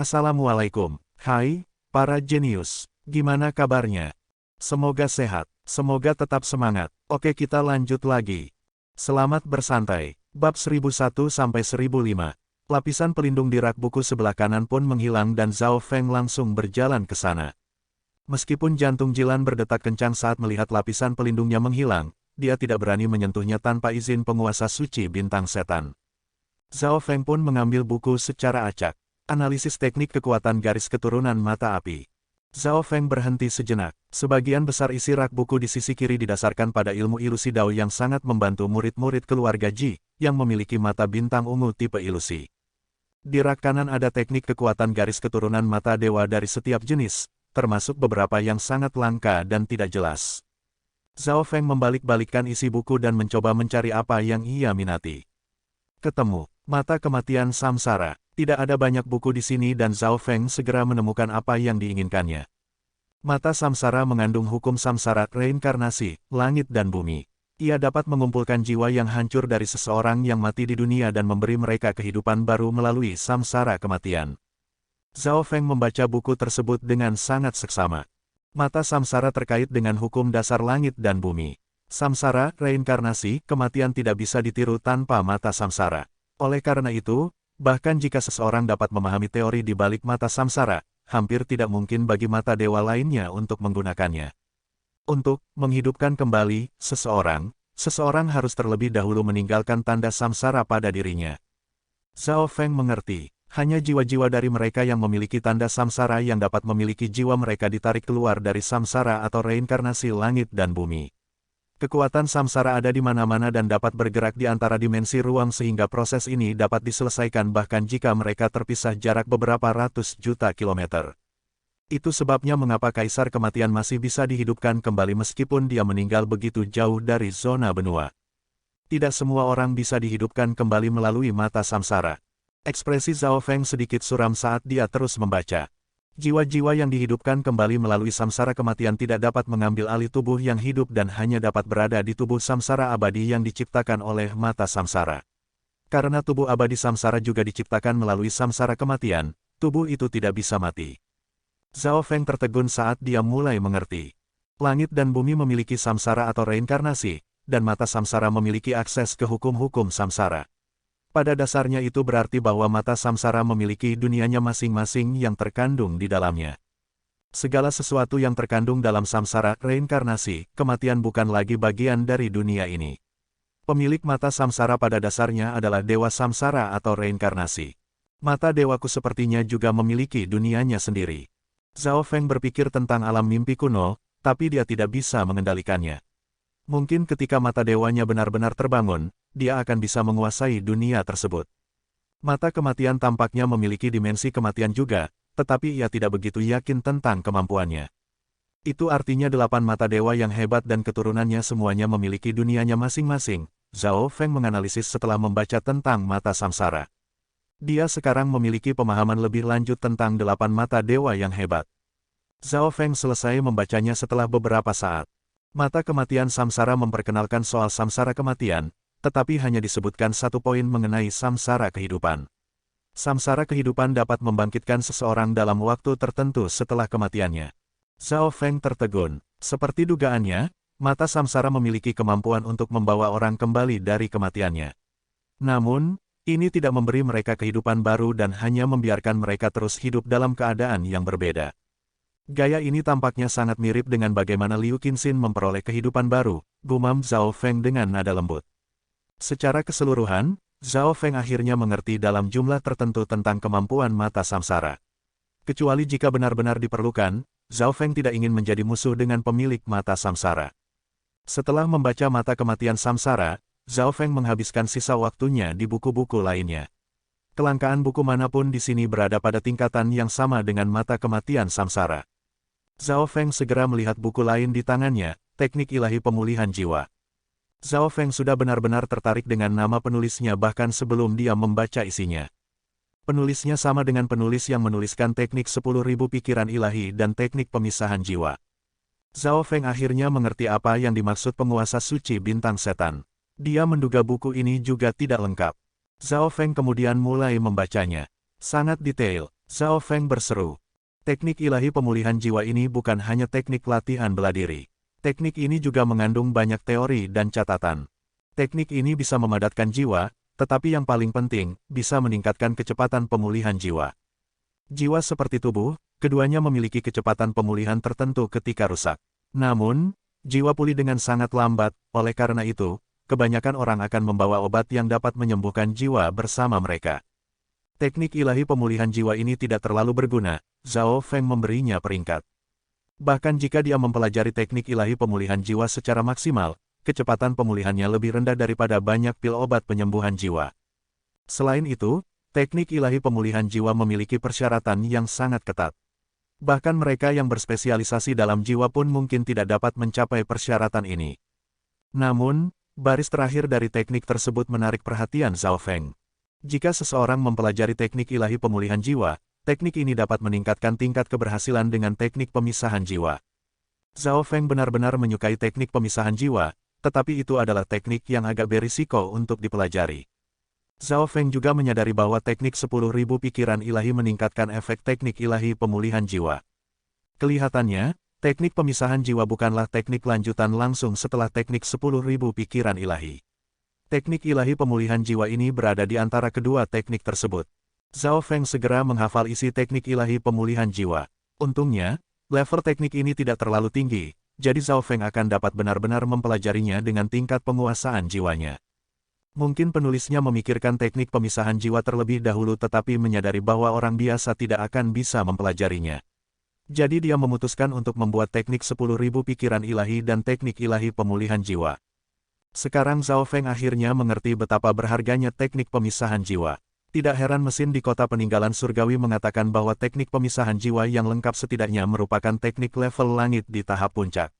Assalamualaikum. Hai, para jenius. Gimana kabarnya? Semoga sehat. Semoga tetap semangat. Oke, kita lanjut lagi. Selamat bersantai. Bab 1001-1005. Lapisan pelindung di rak buku sebelah kanan pun menghilang dan Zhao Feng langsung berjalan ke sana. Meskipun jantung Jilan berdetak kencang saat melihat lapisan pelindungnya menghilang, dia tidak berani menyentuhnya tanpa izin penguasa suci bintang setan. Zhao Feng pun mengambil buku secara acak. Analisis teknik kekuatan garis keturunan mata api. Zhao Feng berhenti sejenak. Sebagian besar isi rak buku di sisi kiri didasarkan pada ilmu ilusi Dao yang sangat membantu murid-murid keluarga Ji, yang memiliki mata bintang ungu tipe ilusi. Di rak kanan ada teknik kekuatan garis keturunan mata dewa dari setiap jenis, termasuk beberapa yang sangat langka dan tidak jelas. Zhao Feng membalik-balikkan isi buku dan mencoba mencari apa yang ia minati. Ketemu, mata kematian samsara. Tidak ada banyak buku di sini dan Zhao Feng segera menemukan apa yang diinginkannya. Mata samsara mengandung hukum samsara, reinkarnasi, langit dan bumi. Ia dapat mengumpulkan jiwa yang hancur dari seseorang yang mati di dunia dan memberi mereka kehidupan baru melalui samsara kematian. Zhao Feng membaca buku tersebut dengan sangat seksama. Mata samsara terkait dengan hukum dasar langit dan bumi. Samsara, reinkarnasi, kematian tidak bisa ditiru tanpa mata samsara. Oleh karena itu, bahkan jika seseorang dapat memahami teori di balik mata samsara, hampir tidak mungkin bagi mata dewa lainnya untuk menggunakannya. Untuk menghidupkan kembali seseorang harus terlebih dahulu meninggalkan tanda samsara pada dirinya. Zhao Feng mengerti, hanya jiwa-jiwa dari mereka yang memiliki tanda samsara yang dapat memiliki jiwa mereka ditarik keluar dari samsara atau reinkarnasi langit dan bumi. Kekuatan samsara ada di mana-mana dan dapat bergerak di antara dimensi ruang sehingga proses ini dapat diselesaikan bahkan jika mereka terpisah jarak beberapa ratus juta kilometer. Itu sebabnya mengapa Kaisar Kematian masih bisa dihidupkan kembali meskipun dia meninggal begitu jauh dari zona benua. Tidak semua orang bisa dihidupkan kembali melalui mata samsara. Ekspresi Zhao Feng sedikit suram saat dia terus membaca. Jiwa-jiwa yang dihidupkan kembali melalui samsara kematian tidak dapat mengambil alih tubuh yang hidup dan hanya dapat berada di tubuh samsara abadi yang diciptakan oleh mata samsara. Karena tubuh abadi samsara juga diciptakan melalui samsara kematian, tubuh itu tidak bisa mati. Zhao Feng tertegun saat dia mulai mengerti. Langit dan bumi memiliki samsara atau reinkarnasi, dan mata samsara memiliki akses ke hukum-hukum samsara. Pada dasarnya itu berarti bahwa mata samsara memiliki dunianya masing-masing yang terkandung di dalamnya. Segala sesuatu yang terkandung dalam samsara, reinkarnasi, kematian bukan lagi bagian dari dunia ini. Pemilik mata samsara pada dasarnya adalah dewa samsara atau reinkarnasi. Mata dewaku sepertinya juga memiliki dunianya sendiri. Zhao Feng berpikir tentang alam mimpi kuno, tapi dia tidak bisa mengendalikannya. Mungkin ketika mata dewanya benar-benar terbangun, dia akan bisa menguasai dunia tersebut. Mata kematian tampaknya memiliki dimensi kematian juga, tetapi ia tidak begitu yakin tentang kemampuannya. Itu artinya 8 mata dewa yang hebat dan keturunannya semuanya memiliki dunianya masing-masing. Zhao Feng menganalisis setelah membaca tentang mata samsara. Dia sekarang memiliki pemahaman lebih lanjut tentang 8 mata dewa yang hebat. Zhao Feng selesai membacanya setelah beberapa saat. Mata kematian samsara memperkenalkan soal samsara kematian, tetapi hanya disebutkan satu poin mengenai samsara kehidupan. Samsara kehidupan dapat membangkitkan seseorang dalam waktu tertentu setelah kematiannya. Zhao Feng tertegun. Seperti dugaannya, mata samsara memiliki kemampuan untuk membawa orang kembali dari kematiannya. Namun, ini tidak memberi mereka kehidupan baru dan hanya membiarkan mereka terus hidup dalam keadaan yang berbeda. Gaya ini tampaknya sangat mirip dengan bagaimana Liu Qinxin memperoleh kehidupan baru, gumam Zhao Feng dengan nada lembut. Secara keseluruhan, Zhao Feng akhirnya mengerti dalam jumlah tertentu tentang kemampuan mata samsara. Kecuali jika benar-benar diperlukan, Zhao Feng tidak ingin menjadi musuh dengan pemilik mata samsara. Setelah membaca mata kematian samsara, Zhao Feng menghabiskan sisa waktunya di buku-buku lainnya. Kelangkaan buku manapun di sini berada pada tingkatan yang sama dengan mata kematian samsara. Zhao Feng segera melihat buku lain di tangannya, Teknik Ilahi Pemulihan Jiwa. Zhao Feng sudah benar-benar tertarik dengan nama penulisnya bahkan sebelum dia membaca isinya. Penulisnya sama dengan penulis yang menuliskan Teknik 10.000 Pikiran Ilahi dan Teknik Pemisahan Jiwa. Zhao Feng akhirnya mengerti apa yang dimaksud penguasa suci bintang setan. Dia menduga buku ini juga tidak lengkap. Zhao Feng kemudian mulai membacanya. Sangat detail. Zhao Feng berseru. Teknik ilahi pemulihan jiwa ini bukan hanya teknik latihan bela diri. Teknik ini juga mengandung banyak teori dan catatan. Teknik ini bisa memadatkan jiwa, tetapi yang paling penting, bisa meningkatkan kecepatan pemulihan jiwa. Jiwa seperti tubuh, keduanya memiliki kecepatan pemulihan tertentu ketika rusak. Namun, jiwa pulih dengan sangat lambat, oleh karena itu, kebanyakan orang akan membawa obat yang dapat menyembuhkan jiwa bersama mereka. Teknik ilahi pemulihan jiwa ini tidak terlalu berguna, Zhao Feng memberinya peringkat. Bahkan jika dia mempelajari teknik ilahi pemulihan jiwa secara maksimal, kecepatan pemulihannya lebih rendah daripada banyak pil obat penyembuhan jiwa. Selain itu, teknik ilahi pemulihan jiwa memiliki persyaratan yang sangat ketat. Bahkan mereka yang berspesialisasi dalam jiwa pun mungkin tidak dapat mencapai persyaratan ini. Namun, baris terakhir dari teknik tersebut menarik perhatian Zhao Feng. Jika seseorang mempelajari teknik ilahi pemulihan jiwa, teknik ini dapat meningkatkan tingkat keberhasilan dengan teknik pemisahan jiwa. Zhao Feng benar-benar menyukai teknik pemisahan jiwa, tetapi itu adalah teknik yang agak berisiko untuk dipelajari. Zhao Feng juga menyadari bahwa teknik 10.000 pikiran ilahi meningkatkan efek teknik ilahi pemulihan jiwa. Kelihatannya, teknik pemisahan jiwa bukanlah teknik lanjutan langsung setelah teknik 10.000 pikiran ilahi. Teknik ilahi pemulihan jiwa ini berada di antara kedua teknik tersebut. Zhao Feng segera menghafal isi teknik ilahi pemulihan jiwa. Untungnya, level teknik ini tidak terlalu tinggi, jadi Zhao Feng akan dapat benar-benar mempelajarinya dengan tingkat penguasaan jiwanya. Mungkin penulisnya memikirkan teknik pemisahan jiwa terlebih dahulu tetapi menyadari bahwa orang biasa tidak akan bisa mempelajarinya. Jadi dia memutuskan untuk membuat teknik 10.000 pikiran ilahi dan teknik ilahi pemulihan jiwa. Sekarang Zhao Feng akhirnya mengerti betapa berharganya teknik pemisahan jiwa. Tidak heran mesin di kota peninggalan surgawi mengatakan bahwa teknik pemisahan jiwa yang lengkap setidaknya merupakan teknik level langit di tahap puncak.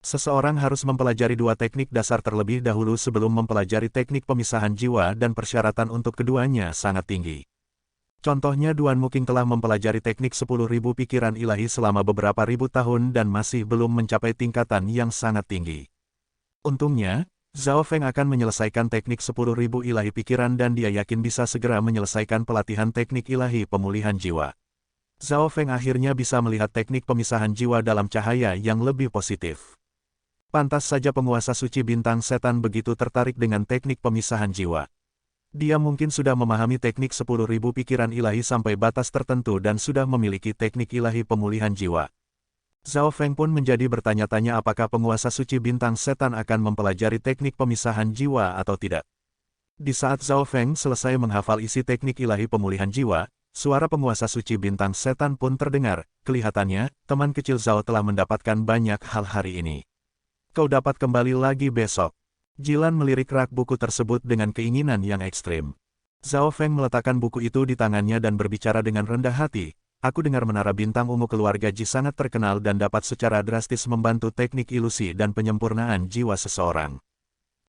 Seseorang harus mempelajari dua teknik dasar terlebih dahulu sebelum mempelajari teknik pemisahan jiwa dan persyaratan untuk keduanya sangat tinggi. Contohnya Duan Muking telah mempelajari teknik 10.000 pikiran ilahi selama beberapa ribu tahun dan masih belum mencapai tingkatan yang sangat tinggi. Untungnya, Zhao Feng akan menyelesaikan teknik 10.000 ilahi pikiran dan dia yakin bisa segera menyelesaikan pelatihan teknik ilahi pemulihan jiwa. Zhao Feng akhirnya bisa melihat teknik pemisahan jiwa dalam cahaya yang lebih positif. Pantas saja penguasa suci bintang setan begitu tertarik dengan teknik pemisahan jiwa. Dia mungkin sudah memahami teknik 10.000 pikiran ilahi sampai batas tertentu dan sudah memiliki teknik ilahi pemulihan jiwa. Zhao Feng pun menjadi bertanya-tanya apakah penguasa suci bintang setan akan mempelajari teknik pemisahan jiwa atau tidak. Di saat Zhao Feng selesai menghafal isi teknik ilahi pemulihan jiwa, suara penguasa suci bintang setan pun terdengar. Kelihatannya, teman kecil Zhao telah mendapatkan banyak hal hari ini. Kau dapat kembali lagi besok. Jilan melirik rak buku tersebut dengan keinginan yang ekstrim. Zhao Feng meletakkan buku itu di tangannya dan berbicara dengan rendah hati. Aku dengar menara bintang ungu keluarga Ji sangat terkenal dan dapat secara drastis membantu teknik ilusi dan penyempurnaan jiwa seseorang.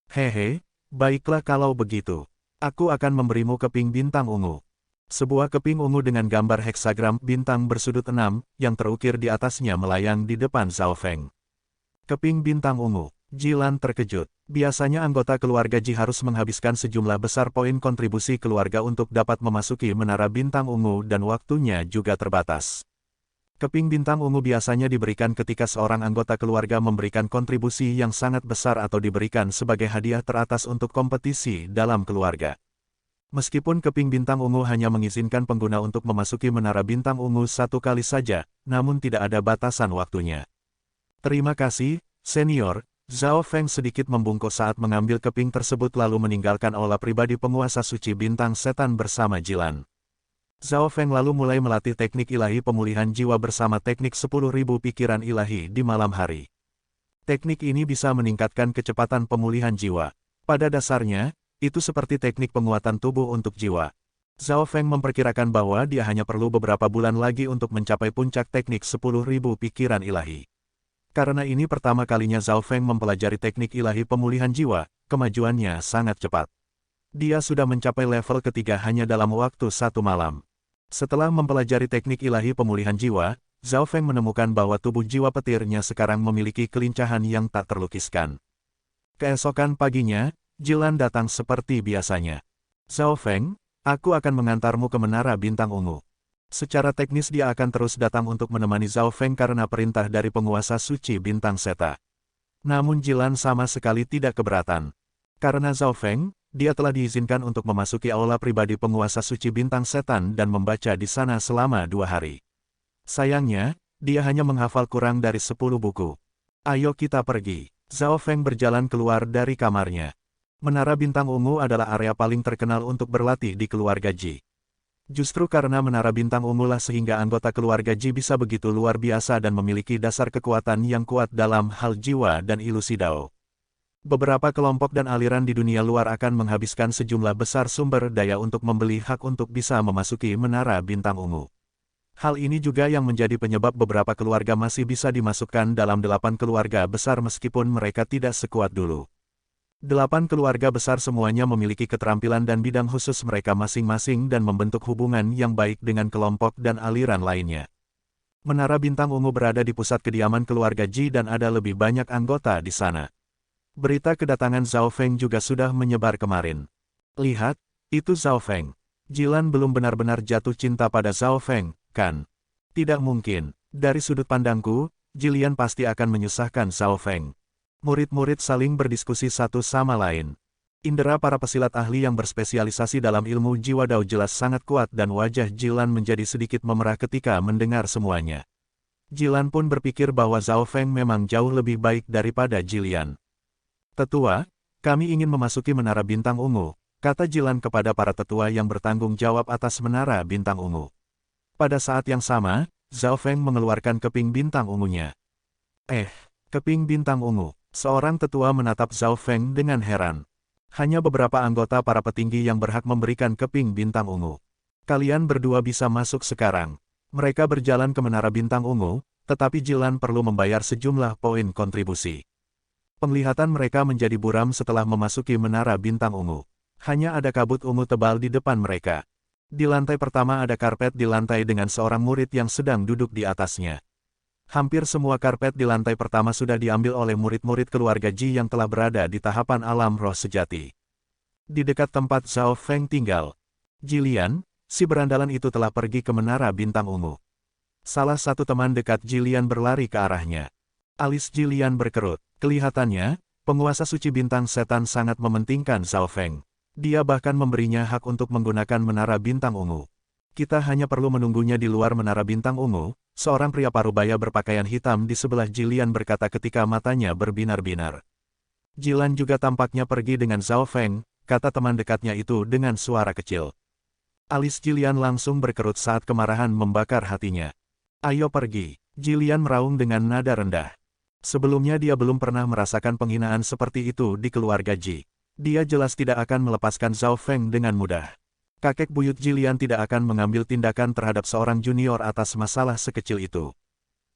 Hehe, baiklah kalau begitu. Aku akan memberimu keping bintang ungu. Sebuah keping ungu dengan gambar heksagram bintang bersudut 6, yang terukir di atasnya melayang di depan Zhao Feng. Keping bintang ungu. Jilan terkejut. Biasanya anggota keluarga Ji harus menghabiskan sejumlah besar poin kontribusi keluarga untuk dapat memasuki menara bintang ungu dan waktunya juga terbatas. Keping bintang ungu biasanya diberikan ketika seorang anggota keluarga memberikan kontribusi yang sangat besar atau diberikan sebagai hadiah teratas untuk kompetisi dalam keluarga. Meskipun keping bintang ungu hanya mengizinkan pengguna untuk memasuki menara bintang ungu satu kali saja, namun tidak ada batasan waktunya. Terima kasih, senior. Zhao Feng sedikit membungkuk saat mengambil keping tersebut lalu meninggalkan aula pribadi penguasa suci bintang setan bersama Jilan. Zhao Feng lalu mulai melatih teknik ilahi pemulihan jiwa bersama teknik 10.000 pikiran ilahi di malam hari. Teknik ini bisa meningkatkan kecepatan pemulihan jiwa. Pada dasarnya, itu seperti teknik penguatan tubuh untuk jiwa. Zhao Feng memperkirakan bahwa dia hanya perlu beberapa bulan lagi untuk mencapai puncak teknik 10.000 pikiran ilahi. Karena ini pertama kalinya Zhao Feng mempelajari teknik ilahi pemulihan jiwa, kemajuannya sangat cepat. Dia sudah mencapai level ketiga hanya dalam waktu satu malam. Setelah mempelajari teknik ilahi pemulihan jiwa, Zhao Feng menemukan bahwa tubuh jiwa petirnya sekarang memiliki kelincahan yang tak terlukiskan. Keesokan paginya, Jilan datang seperti biasanya. Zhao Feng, aku akan mengantarmu ke menara bintang ungu. Secara teknis dia akan terus datang untuk menemani Zhao Feng karena perintah dari penguasa suci bintang Seta. Namun Jilan sama sekali tidak keberatan. Karena Zhao Feng, dia telah diizinkan untuk memasuki aula pribadi penguasa suci bintang setan dan membaca di sana selama 2 hari. Sayangnya, dia hanya menghafal kurang dari 10 buku. Ayo kita pergi. Zhao Feng berjalan keluar dari kamarnya. Menara Bintang Ungu adalah area paling terkenal untuk berlatih di keluarga Ji. Justru karena Menara Bintang Ungu lah sehingga anggota keluarga Ji bisa begitu luar biasa dan memiliki dasar kekuatan yang kuat dalam hal jiwa dan ilusi Dao. Beberapa kelompok dan aliran di dunia luar akan menghabiskan sejumlah besar sumber daya untuk membeli hak untuk bisa memasuki Menara Bintang Ungu. Hal ini juga yang menjadi penyebab beberapa keluarga masih bisa dimasukkan dalam 8 keluarga besar meskipun mereka tidak sekuat dulu. 8 keluarga besar semuanya memiliki keterampilan dan bidang khusus mereka masing-masing dan membentuk hubungan yang baik dengan kelompok dan aliran lainnya. Menara Bintang Ungu berada di pusat kediaman keluarga Ji dan ada lebih banyak anggota di sana. Berita kedatangan Zhao Feng juga sudah menyebar kemarin. Lihat, itu Zhao Feng. Jilan belum benar-benar jatuh cinta pada Zhao Feng, kan? Tidak mungkin. Dari sudut pandangku, Jilian pasti akan menyusahkan Zhao Feng. Murid-murid saling berdiskusi satu sama lain. Indera para pesilat ahli yang berspesialisasi dalam ilmu jiwa Dao jelas sangat kuat dan wajah Jilan menjadi sedikit memerah ketika mendengar semuanya. Jilan pun berpikir bahwa Zhao Feng memang jauh lebih baik daripada Jilian. Tetua, kami ingin memasuki Menara Bintang Ungu, kata Jilan kepada para tetua yang bertanggung jawab atas Menara Bintang Ungu. Pada saat yang sama, Zhao Feng mengeluarkan keping bintang ungunya. Keping bintang ungu. Seorang tetua menatap Zhao Feng dengan heran. Hanya beberapa anggota para petinggi yang berhak memberikan keping bintang ungu. Kalian berdua bisa masuk sekarang. Mereka berjalan ke Menara Bintang Ungu, tetapi Jilan perlu membayar sejumlah poin kontribusi. Penglihatan mereka menjadi buram setelah memasuki Menara Bintang Ungu. Hanya ada kabut ungu tebal di depan mereka. Di lantai pertama ada karpet di lantai dengan seorang murid yang sedang duduk di atasnya. Hampir semua karpet di lantai pertama sudah diambil oleh murid-murid keluarga Ji yang telah berada di tahapan alam roh sejati. Di dekat tempat Zhao Feng tinggal, Jilian, si berandalan itu telah pergi ke Menara Bintang Ungu. Salah satu teman dekat Jilian berlari ke arahnya. Alis Jilian berkerut. Kelihatannya, penguasa suci bintang setan sangat mementingkan Zhao Feng. Dia bahkan memberinya hak untuk menggunakan Menara Bintang Ungu. Kita hanya perlu menunggunya di luar Menara Bintang Ungu, seorang pria parubaya berpakaian hitam di sebelah Jilian berkata ketika matanya berbinar-binar. Jilan juga tampaknya pergi dengan Zhao Feng, kata teman dekatnya itu dengan suara kecil. Alis Jilian langsung berkerut saat kemarahan membakar hatinya. Ayo pergi, Jilian meraung dengan nada rendah. Sebelumnya dia belum pernah merasakan penghinaan seperti itu di keluarga Ji. Dia jelas tidak akan melepaskan Zhao Feng dengan mudah. Kakek buyut Jilian tidak akan mengambil tindakan terhadap seorang junior atas masalah sekecil itu.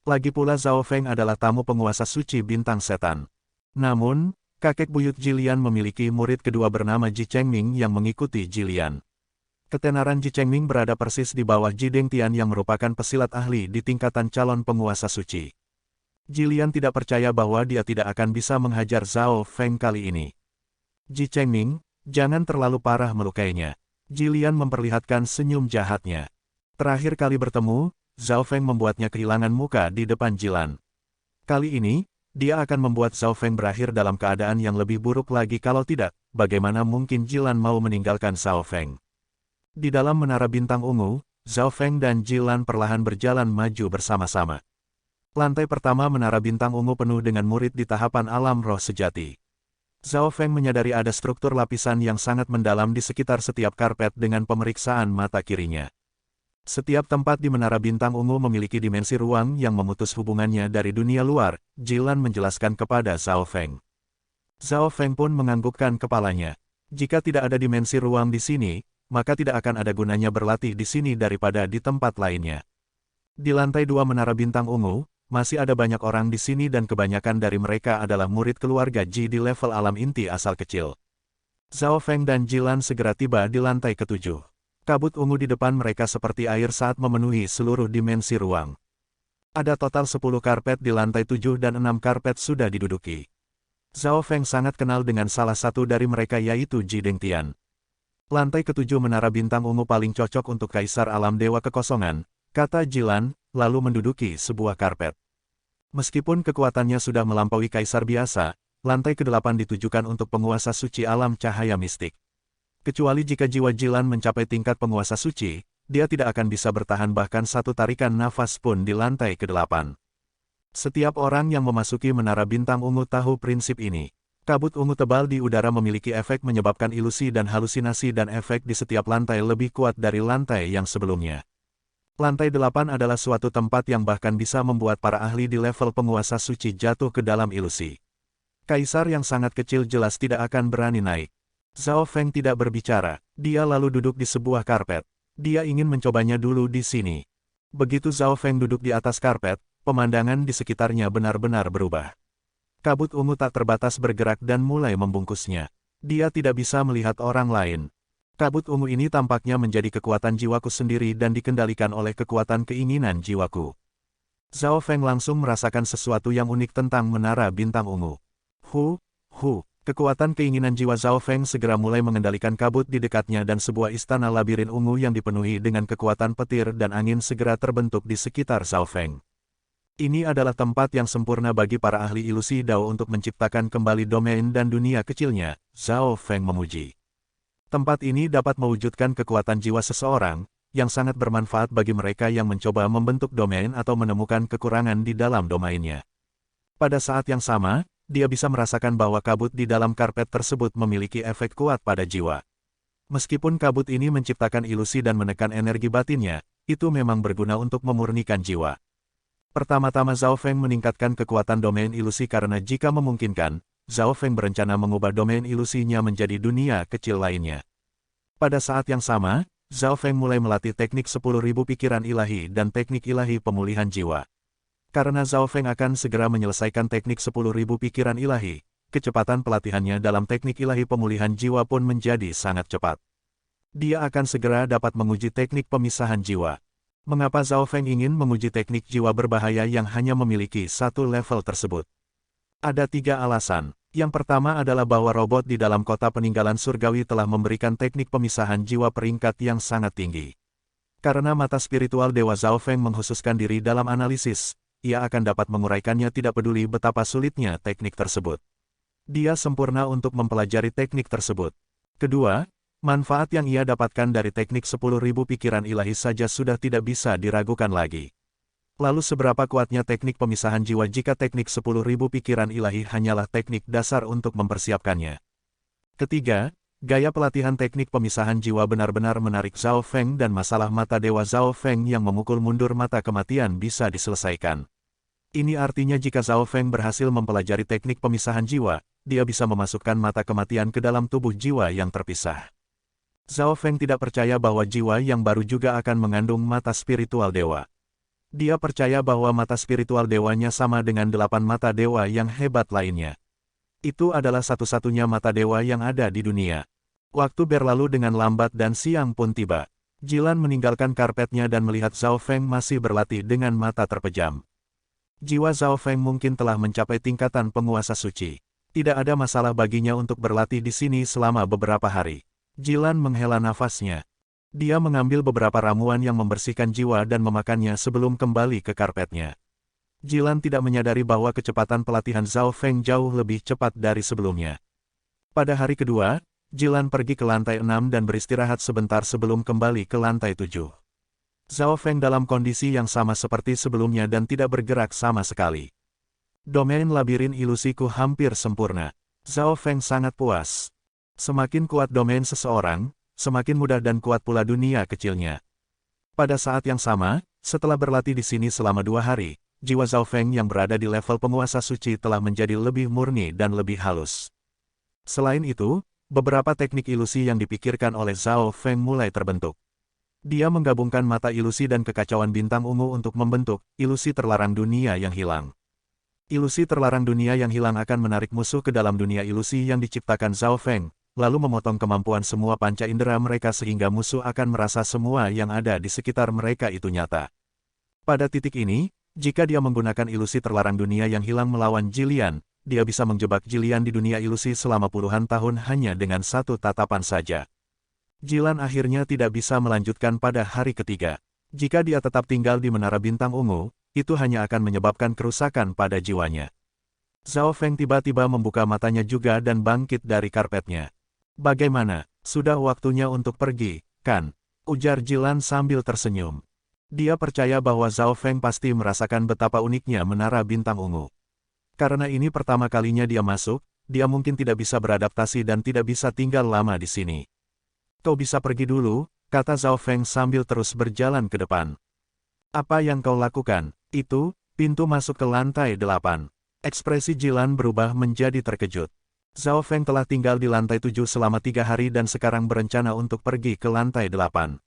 Lagi pula Zhao Feng adalah tamu penguasa suci bintang setan. Namun, kakek buyut Jilian memiliki murid kedua bernama Ji Chengming yang mengikuti Jilian. Ketenaran Ji Chengming berada persis di bawah Ji Dengtian yang merupakan pesilat ahli di tingkatan calon penguasa suci. Jilian tidak percaya bahwa dia tidak akan bisa menghajar Zhao Feng kali ini. Ji Chengming, jangan terlalu parah melukainya. Jilian memperlihatkan senyum jahatnya. Terakhir kali bertemu, Zhao Feng membuatnya kehilangan muka di depan Jilan. Kali ini, dia akan membuat Zhao Feng berakhir dalam keadaan yang lebih buruk lagi kalau tidak, bagaimana mungkin Jilan mau meninggalkan Zhao Feng. Di dalam Menara Bintang Ungu, Zhao Feng dan Jilan perlahan berjalan maju bersama-sama. Lantai pertama Menara Bintang Ungu penuh dengan murid di tahapan alam roh sejati. Zhao Feng menyadari ada struktur lapisan yang sangat mendalam di sekitar setiap karpet dengan pemeriksaan mata kirinya. Setiap tempat di Menara Bintang Ungu memiliki dimensi ruang yang memutus hubungannya dari dunia luar, Jilan menjelaskan kepada Zhao Feng. Zhao Feng pun menganggukkan kepalanya. Jika tidak ada dimensi ruang di sini, maka tidak akan ada gunanya berlatih di sini daripada di tempat lainnya. Di lantai 2 Menara Bintang Ungu, masih ada banyak orang di sini dan kebanyakan dari mereka adalah murid keluarga Ji di level alam inti asal kecil. Zhao Feng dan Jilan segera tiba di lantai ke-7. Kabut ungu di depan mereka seperti air saat memenuhi seluruh dimensi ruang. Ada total 10 karpet di lantai 7 dan 6 karpet sudah diduduki. Zhao Feng sangat kenal dengan salah satu dari mereka yaitu Ji Dengtian. Lantai ketujuh menara bintang ungu paling cocok untuk Kaisar Alam Dewa Kekosongan, kata Jilan, lalu menduduki sebuah karpet. Meskipun kekuatannya sudah melampaui Kaisar biasa, lantai ke-8 ditujukan untuk penguasa suci alam cahaya mistik. Kecuali jika jiwa Jilan mencapai tingkat penguasa suci, dia tidak akan bisa bertahan bahkan satu tarikan nafas pun di lantai ke-8. Setiap orang yang memasuki menara bintang ungu tahu prinsip ini. Kabut ungu tebal di udara memiliki efek menyebabkan ilusi dan halusinasi dan efek di setiap lantai lebih kuat dari lantai yang sebelumnya. Lantai 8 adalah suatu tempat yang bahkan bisa membuat para ahli di level penguasa suci jatuh ke dalam ilusi. Kaisar yang sangat kecil jelas tidak akan berani naik. Zhao Feng tidak berbicara, dia lalu duduk di sebuah karpet. Dia ingin mencobanya dulu di sini. Begitu Zhao Feng duduk di atas karpet, pemandangan di sekitarnya benar-benar berubah. Kabut ungu tak terbatas bergerak dan mulai membungkusnya. Dia tidak bisa melihat orang lain. Kabut ungu ini tampaknya menjadi kekuatan jiwaku sendiri dan dikendalikan oleh kekuatan keinginan jiwaku. Zhao Feng langsung merasakan sesuatu yang unik tentang menara bintang ungu. Kekuatan keinginan jiwa Zhao Feng segera mulai mengendalikan kabut di dekatnya dan sebuah istana labirin ungu yang dipenuhi dengan kekuatan petir dan angin segera terbentuk di sekitar Zhao Feng. Ini adalah tempat yang sempurna bagi para ahli ilusi Dao untuk menciptakan kembali domain dan dunia kecilnya, Zhao Feng memuji. Tempat ini dapat mewujudkan kekuatan jiwa seseorang, yang sangat bermanfaat bagi mereka yang mencoba membentuk domain atau menemukan kekurangan di dalam domainnya. Pada saat yang sama, dia bisa merasakan bahwa kabut di dalam karpet tersebut memiliki efek kuat pada jiwa. Meskipun kabut ini menciptakan ilusi dan menekan energi batinnya, itu memang berguna untuk memurnikan jiwa. Pertama-tama Zhao Feng meningkatkan kekuatan domain ilusi karena jika memungkinkan, Zhao Feng berencana mengubah domain ilusinya menjadi dunia kecil lainnya. Pada saat yang sama, Zhao Feng mulai melatih teknik 10.000 pikiran ilahi dan teknik ilahi pemulihan jiwa. Karena Zhao Feng akan segera menyelesaikan teknik 10.000 pikiran ilahi, kecepatan pelatihannya dalam teknik ilahi pemulihan jiwa pun menjadi sangat cepat. Dia akan segera dapat menguji teknik pemisahan jiwa. Mengapa Zhao Feng ingin menguji teknik jiwa berbahaya yang hanya memiliki satu level tersebut? Ada 3 alasan. Yang pertama adalah bahwa robot di dalam kota peninggalan surgawi telah memberikan teknik pemisahan jiwa peringkat yang sangat tinggi. Karena mata spiritual Dewa Zhao Feng menghususkan diri dalam analisis, ia akan dapat menguraikannya tidak peduli betapa sulitnya teknik tersebut. Dia sempurna untuk mempelajari teknik tersebut. Kedua, manfaat yang ia dapatkan dari teknik 10.000 pikiran ilahi saja sudah tidak bisa diragukan lagi. Lalu seberapa kuatnya teknik pemisahan jiwa jika teknik 10.000 pikiran ilahi hanyalah teknik dasar untuk mempersiapkannya. Ketiga, gaya pelatihan teknik pemisahan jiwa benar-benar menarik Zhao Feng dan masalah mata Dewa Zhao Feng yang memukul mundur mata kematian bisa diselesaikan. Ini artinya jika Zhao Feng berhasil mempelajari teknik pemisahan jiwa, dia bisa memasukkan mata kematian ke dalam tubuh jiwa yang terpisah. Zhao Feng tidak percaya bahwa jiwa yang baru juga akan mengandung mata spiritual dewa. Dia percaya bahwa mata spiritual dewanya sama dengan 8 mata dewa yang hebat lainnya. Itu adalah satu-satunya mata dewa yang ada di dunia. Waktu berlalu dengan lambat dan siang pun tiba. Jilan meninggalkan karpetnya dan melihat Zhao Feng masih berlatih dengan mata terpejam. Jiwa Zhao Feng mungkin telah mencapai tingkatan penguasa suci. Tidak ada masalah baginya untuk berlatih di sini selama beberapa hari. Jilan menghela nafasnya. Dia mengambil beberapa ramuan yang membersihkan jiwa dan memakannya sebelum kembali ke karpetnya. Jilan tidak menyadari bahwa kecepatan pelatihan Zhao Feng jauh lebih cepat dari sebelumnya. Pada hari kedua, Jilan pergi ke lantai 6 dan beristirahat sebentar sebelum kembali ke lantai 7. Zhao Feng dalam kondisi yang sama seperti sebelumnya dan tidak bergerak sama sekali. Domain labirin ilusiku hampir sempurna. Zhao Feng sangat puas. Semakin kuat domain seseorang, semakin mudah dan kuat pula dunia kecilnya. Pada saat yang sama, setelah berlatih di sini selama 2 hari, jiwa Zhao Feng yang berada di level penguasa suci telah menjadi lebih murni dan lebih halus. Selain itu, beberapa teknik ilusi yang dipikirkan oleh Zhao Feng mulai terbentuk. Dia menggabungkan mata ilusi dan kekacauan bintang ungu untuk membentuk ilusi terlarang dunia yang hilang. Ilusi terlarang dunia yang hilang akan menarik musuh ke dalam dunia ilusi yang diciptakan Zhao Feng, lalu memotong kemampuan semua panca indera mereka sehingga musuh akan merasa semua yang ada di sekitar mereka itu nyata. Pada titik ini, jika dia menggunakan ilusi terlarang dunia yang hilang melawan Jilian, dia bisa menjebak Jilian di dunia ilusi selama puluhan tahun hanya dengan satu tatapan saja. Jilan akhirnya tidak bisa melanjutkan pada hari ketiga. Jika dia tetap tinggal di Menara Bintang Ungu, itu hanya akan menyebabkan kerusakan pada jiwanya. Zhao Feng tiba-tiba membuka matanya juga dan bangkit dari karpetnya. Bagaimana, sudah waktunya untuk pergi, kan? Ujar Jilan sambil tersenyum. Dia percaya bahwa Zhao Feng pasti merasakan betapa uniknya Menara Bintang Ungu. Karena ini pertama kalinya dia masuk, dia mungkin tidak bisa beradaptasi dan tidak bisa tinggal lama di sini. Kau bisa pergi dulu, kata Zhao Feng sambil terus berjalan ke depan. Apa yang kau lakukan? Itu, pintu masuk ke lantai 8. Ekspresi Jilan berubah menjadi terkejut. Zhao Feng telah tinggal di lantai 7 selama 3 hari dan sekarang berencana untuk pergi ke lantai 8.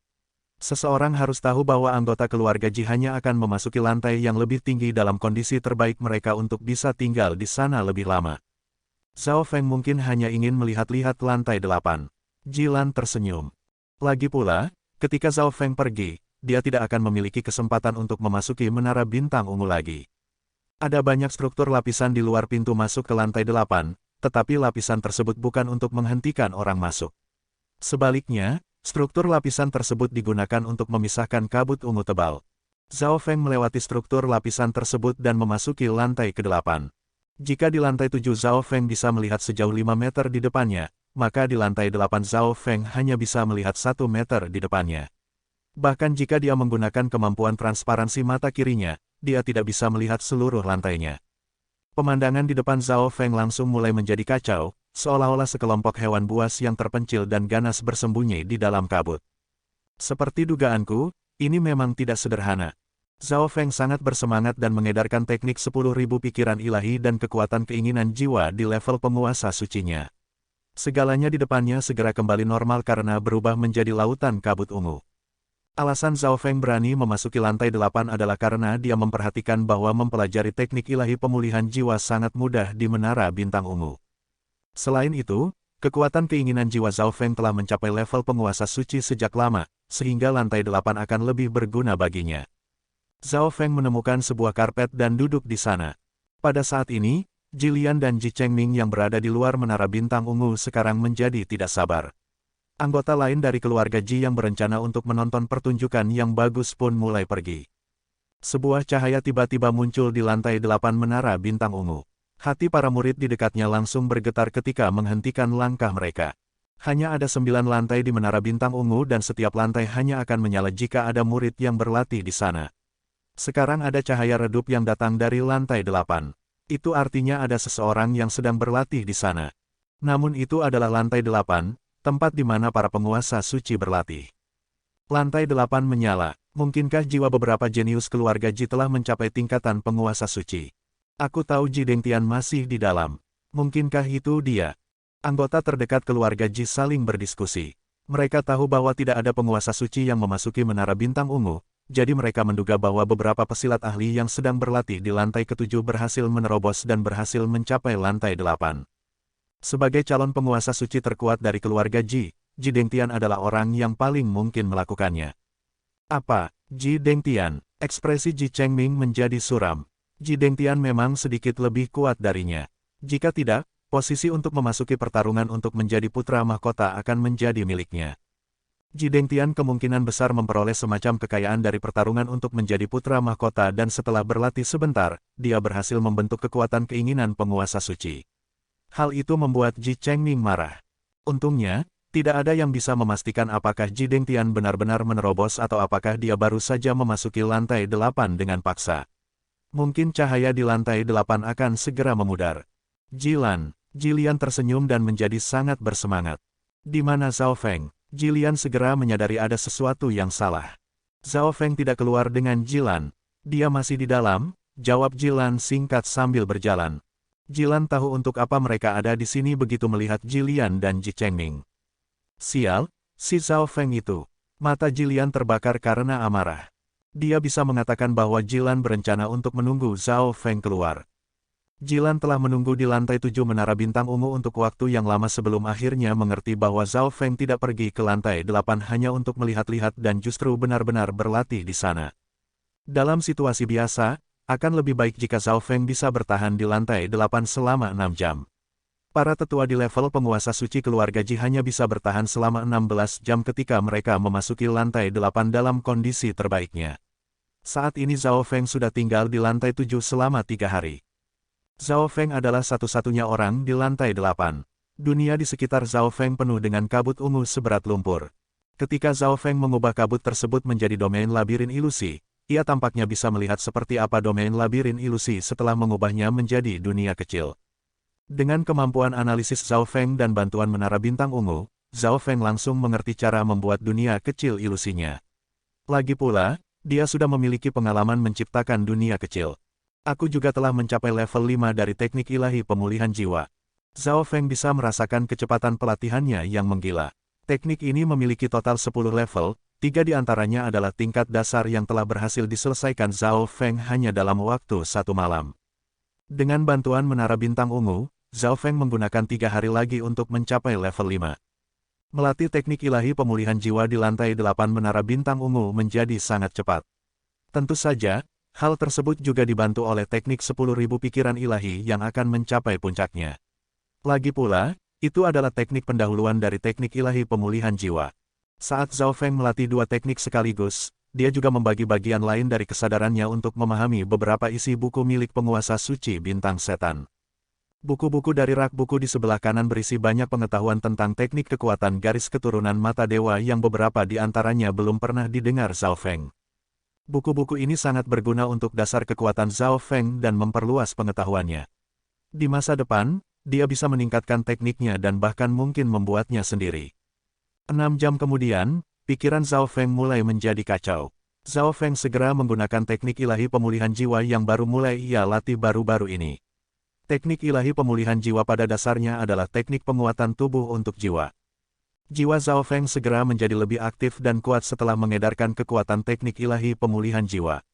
Seseorang harus tahu bahwa anggota keluarga Ji hanya akan memasuki lantai yang lebih tinggi dalam kondisi terbaik mereka untuk bisa tinggal di sana lebih lama. Zhao Feng mungkin hanya ingin melihat-lihat lantai 8. Jilan tersenyum. Lagi pula, ketika Zhao Feng pergi, dia tidak akan memiliki kesempatan untuk memasuki Menara Bintang Ungu lagi. Ada banyak struktur lapisan di luar pintu masuk ke lantai 8, tetapi lapisan tersebut bukan untuk menghentikan orang masuk. Sebaliknya, struktur lapisan tersebut digunakan untuk memisahkan kabut ungu tebal. Zhao Feng melewati struktur lapisan tersebut dan memasuki lantai ke-8. Jika di lantai 7 Zhao Feng bisa melihat sejauh 5 meter di depannya, maka di lantai 8 Zhao Feng hanya bisa melihat 1 meter di depannya. Bahkan jika dia menggunakan kemampuan transparansi mata kirinya, dia tidak bisa melihat seluruh lantainya. Pemandangan di depan Zhao Feng langsung mulai menjadi kacau, seolah-olah sekelompok hewan buas yang terpencil dan ganas bersembunyi di dalam kabut. Seperti dugaanku, ini memang tidak sederhana. Zhao Feng sangat bersemangat dan mengedarkan teknik 10.000 pikiran ilahi dan kekuatan keinginan jiwa di level penguasa sucinya. Segalanya di depannya segera kembali normal karena berubah menjadi lautan kabut ungu. Alasan Zhao Feng berani memasuki lantai 8 adalah karena dia memperhatikan bahwa mempelajari teknik ilahi pemulihan jiwa sangat mudah di Menara Bintang Ungu. Selain itu, kekuatan keinginan jiwa Zhao Feng telah mencapai level penguasa suci sejak lama, sehingga lantai 8 akan lebih berguna baginya. Zhao Feng menemukan sebuah karpet dan duduk di sana. Pada saat ini, Jilian dan Ji Chengming yang berada di luar Menara Bintang Ungu sekarang menjadi tidak sabar. Anggota lain dari keluarga Ji yang berencana untuk menonton pertunjukan yang bagus pun mulai pergi. Sebuah cahaya tiba-tiba muncul di lantai 8 Menara Bintang Ungu. Hati para murid di dekatnya langsung bergetar ketika menghentikan langkah mereka. Hanya ada 9 lantai di Menara Bintang Ungu dan setiap lantai hanya akan menyala jika ada murid yang berlatih di sana. Sekarang ada cahaya redup yang datang dari lantai 8. Itu artinya ada seseorang yang sedang berlatih di sana. Namun itu adalah lantai 8, tempat di mana para penguasa suci berlatih. Lantai 8 menyala. Mungkinkah jiwa beberapa jenius keluarga Ji telah mencapai tingkatan penguasa suci? Aku tahu Ji Dengtian masih di dalam. Mungkinkah itu dia? Anggota terdekat keluarga Ji saling berdiskusi. Mereka tahu bahwa tidak ada penguasa suci yang memasuki Menara Bintang Ungu, jadi mereka menduga bahwa beberapa pesilat ahli yang sedang berlatih di lantai ke-7 berhasil menerobos dan berhasil mencapai lantai 8. Sebagai calon penguasa suci terkuat dari keluarga Ji, Ji Dengtian adalah orang yang paling mungkin melakukannya. Apa, Ji Dengtian? Ekspresi Ji Chengming menjadi suram. Ji Dengtian memang sedikit lebih kuat darinya. Jika tidak, posisi untuk memasuki pertarungan untuk menjadi putra mahkota akan menjadi miliknya. Ji Dengtian kemungkinan besar memperoleh semacam kekayaan dari pertarungan untuk menjadi putra mahkota dan setelah berlatih sebentar, dia berhasil membentuk kekuatan keinginan penguasa suci. Hal itu membuat Ji Chengming marah. Untungnya, tidak ada yang bisa memastikan apakah Ji Dengtian benar-benar menerobos atau apakah dia baru saja memasuki lantai 8 dengan paksa. Mungkin cahaya di lantai 8 akan segera memudar. Jilian tersenyum dan menjadi sangat bersemangat. Di mana Zhao Feng? Jilian segera menyadari ada sesuatu yang salah. Zhao Feng tidak keluar dengan Jilan. Dia masih di dalam, jawab Jilan singkat sambil berjalan. Jilan tahu untuk apa mereka ada di sini begitu melihat Jilian dan Ji Chengming. Sial, si Zhao Feng itu. Mata Jilian terbakar karena amarah. Dia bisa mengatakan bahwa Jilan berencana untuk menunggu Zhao Feng keluar. Jilan telah menunggu di lantai 7 Menara Bintang Ungu untuk waktu yang lama sebelum akhirnya mengerti bahwa Zhao Feng tidak pergi ke lantai 8 hanya untuk melihat-lihat dan justru benar-benar berlatih di sana. Dalam situasi biasa, akan lebih baik jika Zhao Feng bisa bertahan di lantai 8 selama 6 jam. Para tetua di level penguasa suci keluarga Ji hanya bisa bertahan selama 16 jam ketika mereka memasuki lantai 8 dalam kondisi terbaiknya. Saat ini Zhao Feng sudah tinggal di lantai 7 selama 3 hari. Zhao Feng adalah satu-satunya orang di lantai 8. Dunia di sekitar Zhao Feng penuh dengan kabut ungu seberat lumpur. Ketika Zhao Feng mengubah kabut tersebut menjadi domain labirin ilusi, ia tampaknya bisa melihat seperti apa domain labirin ilusi setelah mengubahnya menjadi dunia kecil. Dengan kemampuan analisis Zhao Feng dan bantuan menara bintang ungu, Zhao Feng langsung mengerti cara membuat dunia kecil ilusinya. Lagi pula, dia sudah memiliki pengalaman menciptakan dunia kecil. Aku juga telah mencapai level 5 dari teknik ilahi pemulihan jiwa. Zhao Feng bisa merasakan kecepatan pelatihannya yang menggila. Teknik ini memiliki total 10 level, 3 di antaranya adalah tingkat dasar yang telah berhasil diselesaikan Zhao Feng hanya dalam waktu 1 malam. Dengan bantuan menara bintang ungu, Zhao Feng menggunakan 3 hari lagi untuk mencapai level 5. Melatih teknik ilahi pemulihan jiwa di lantai 8 menara bintang ungu menjadi sangat cepat. Tentu saja, hal tersebut juga dibantu oleh teknik 10.000 pikiran ilahi yang akan mencapai puncaknya. Lagi pula, itu adalah teknik pendahuluan dari teknik ilahi pemulihan jiwa. Saat Zhao Feng melatih 2 teknik sekaligus, dia juga membagi bagian lain dari kesadarannya untuk memahami beberapa isi buku milik penguasa suci bintang setan. Buku-buku dari rak buku di sebelah kanan berisi banyak pengetahuan tentang teknik kekuatan garis keturunan mata dewa yang beberapa di antaranya belum pernah didengar Zhao Feng. Buku-buku ini sangat berguna untuk dasar kekuatan Zhao Feng dan memperluas pengetahuannya. Di masa depan, dia bisa meningkatkan tekniknya dan bahkan mungkin membuatnya sendiri. 6 jam kemudian, pikiran Zhao Feng mulai menjadi kacau. Zhao Feng segera menggunakan teknik ilahi pemulihan jiwa yang baru mulai ia latih baru-baru ini. Teknik ilahi pemulihan jiwa pada dasarnya adalah teknik penguatan tubuh untuk jiwa. Jiwa Zhao Feng segera menjadi lebih aktif dan kuat setelah mengedarkan kekuatan teknik ilahi pemulihan jiwa.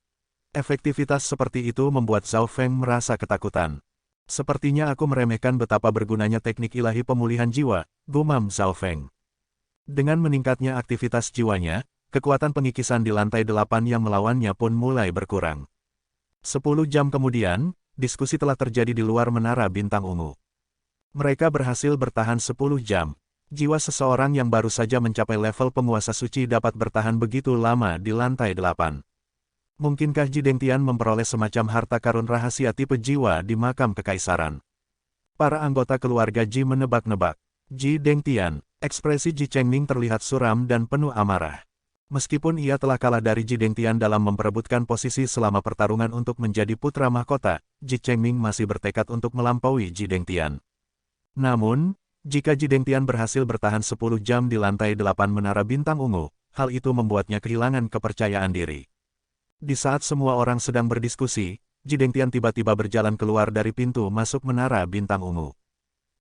Efektivitas seperti itu membuat Zhao Feng merasa ketakutan. Sepertinya aku meremehkan betapa bergunanya teknik ilahi pemulihan jiwa, gumam Zhao Feng. Dengan meningkatnya aktivitas jiwanya, kekuatan pengikisan di lantai 8 yang melawannya pun mulai berkurang. 10 jam kemudian, diskusi telah terjadi di luar menara bintang ungu. Mereka berhasil bertahan 10 jam. Jiwa seseorang yang baru saja mencapai level penguasa suci dapat bertahan begitu lama di lantai 8. Mungkinkah Ji Dengtian memperoleh semacam harta karun rahasia tipe jiwa di makam kekaisaran? Para anggota keluarga Ji menebak-nebak. Ji Dengtian, ekspresi Ji Chengming terlihat suram dan penuh amarah. Meskipun ia telah kalah dari Ji Dengtian dalam memperebutkan posisi selama pertarungan untuk menjadi putra mahkota, Ji Chengming masih bertekad untuk melampaui Ji Dengtian. Namun, jika Ji Dengtian berhasil bertahan 10 jam di lantai 8 menara bintang ungu, hal itu membuatnya kehilangan kepercayaan diri. Di saat semua orang sedang berdiskusi, Ji Dengtian tiba-tiba berjalan keluar dari pintu masuk menara bintang ungu.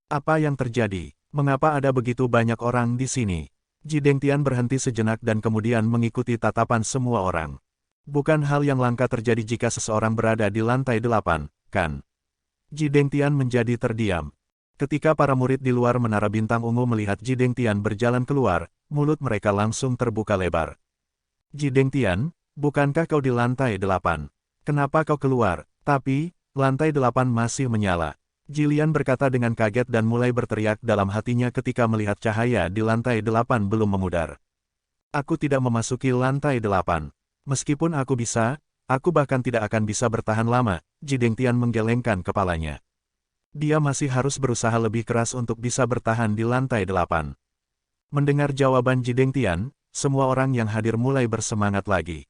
Apa yang terjadi? Mengapa ada begitu banyak orang di sini? Ji Dengtian berhenti sejenak dan kemudian mengikuti tatapan semua orang. Bukan hal yang langka terjadi jika seseorang berada di lantai 8, kan? Ji Dengtian menjadi terdiam. Ketika para murid di luar menara bintang ungu melihat Ji Dengtian berjalan keluar, mulut mereka langsung terbuka lebar. Ji Dengtian, bukankah kau di lantai 8? Kenapa kau keluar? Tapi, lantai 8 masih menyala. Jilian berkata dengan kaget dan mulai berteriak dalam hatinya ketika melihat cahaya di lantai 8 belum memudar. Aku tidak memasuki lantai 8. Meskipun aku bisa, aku bahkan tidak akan bisa bertahan lama, Ji Dengtian menggelengkan kepalanya. Dia masih harus berusaha lebih keras untuk bisa bertahan di lantai 8. Mendengar jawaban Ji Dengtian, semua orang yang hadir mulai bersemangat lagi.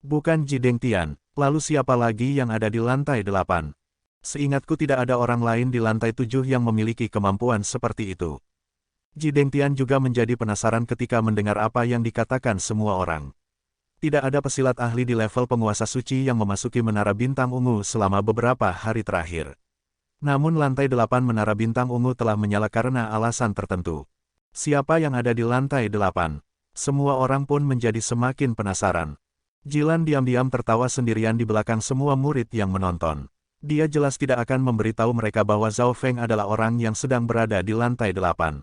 Bukan Ji Dengtian, lalu siapa lagi yang ada di lantai 8? Seingatku tidak ada orang lain di lantai 7 yang memiliki kemampuan seperti itu. Ji Dengtian juga menjadi penasaran ketika mendengar apa yang dikatakan semua orang. Tidak ada pesilat ahli di level penguasa suci yang memasuki menara bintang ungu selama beberapa hari terakhir. Namun lantai 8 menara bintang ungu telah menyala karena alasan tertentu. Siapa yang ada di lantai 8? Semua orang pun menjadi semakin penasaran. Jilan diam-diam tertawa sendirian di belakang semua murid yang menonton. Dia jelas tidak akan memberitahu mereka bahwa Zhao Feng adalah orang yang sedang berada di lantai 8.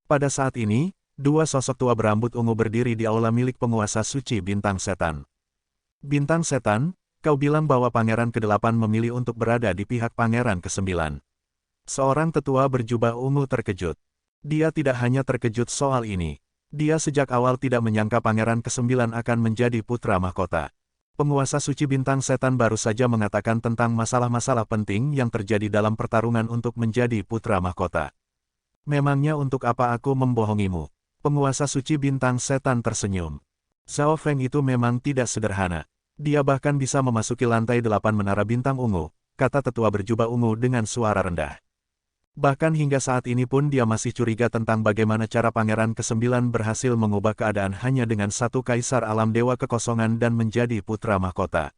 Pada saat ini, 2 sosok tua berambut ungu berdiri di aula milik penguasa suci Bintang Setan. Bintang Setan, kau bilang bahwa Pangeran ke-8 memilih untuk berada di pihak Pangeran ke-9. Seorang tetua berjubah ungu terkejut. Dia tidak hanya terkejut soal ini. Dia sejak awal tidak menyangka Pangeran ke-9 akan menjadi putra mahkota. Penguasa suci bintang setan baru saja mengatakan tentang masalah-masalah penting yang terjadi dalam pertarungan untuk menjadi putra mahkota. Memangnya untuk apa aku membohongimu? Penguasa suci bintang setan tersenyum. Zhao Feng itu memang tidak sederhana. Dia bahkan bisa memasuki lantai 8 menara bintang ungu, kata tetua berjubah ungu dengan suara rendah. Bahkan hingga saat ini pun dia masih curiga tentang bagaimana cara Pangeran ke-9 berhasil mengubah keadaan hanya dengan satu kaisar alam dewa kekosongan dan menjadi putra mahkota.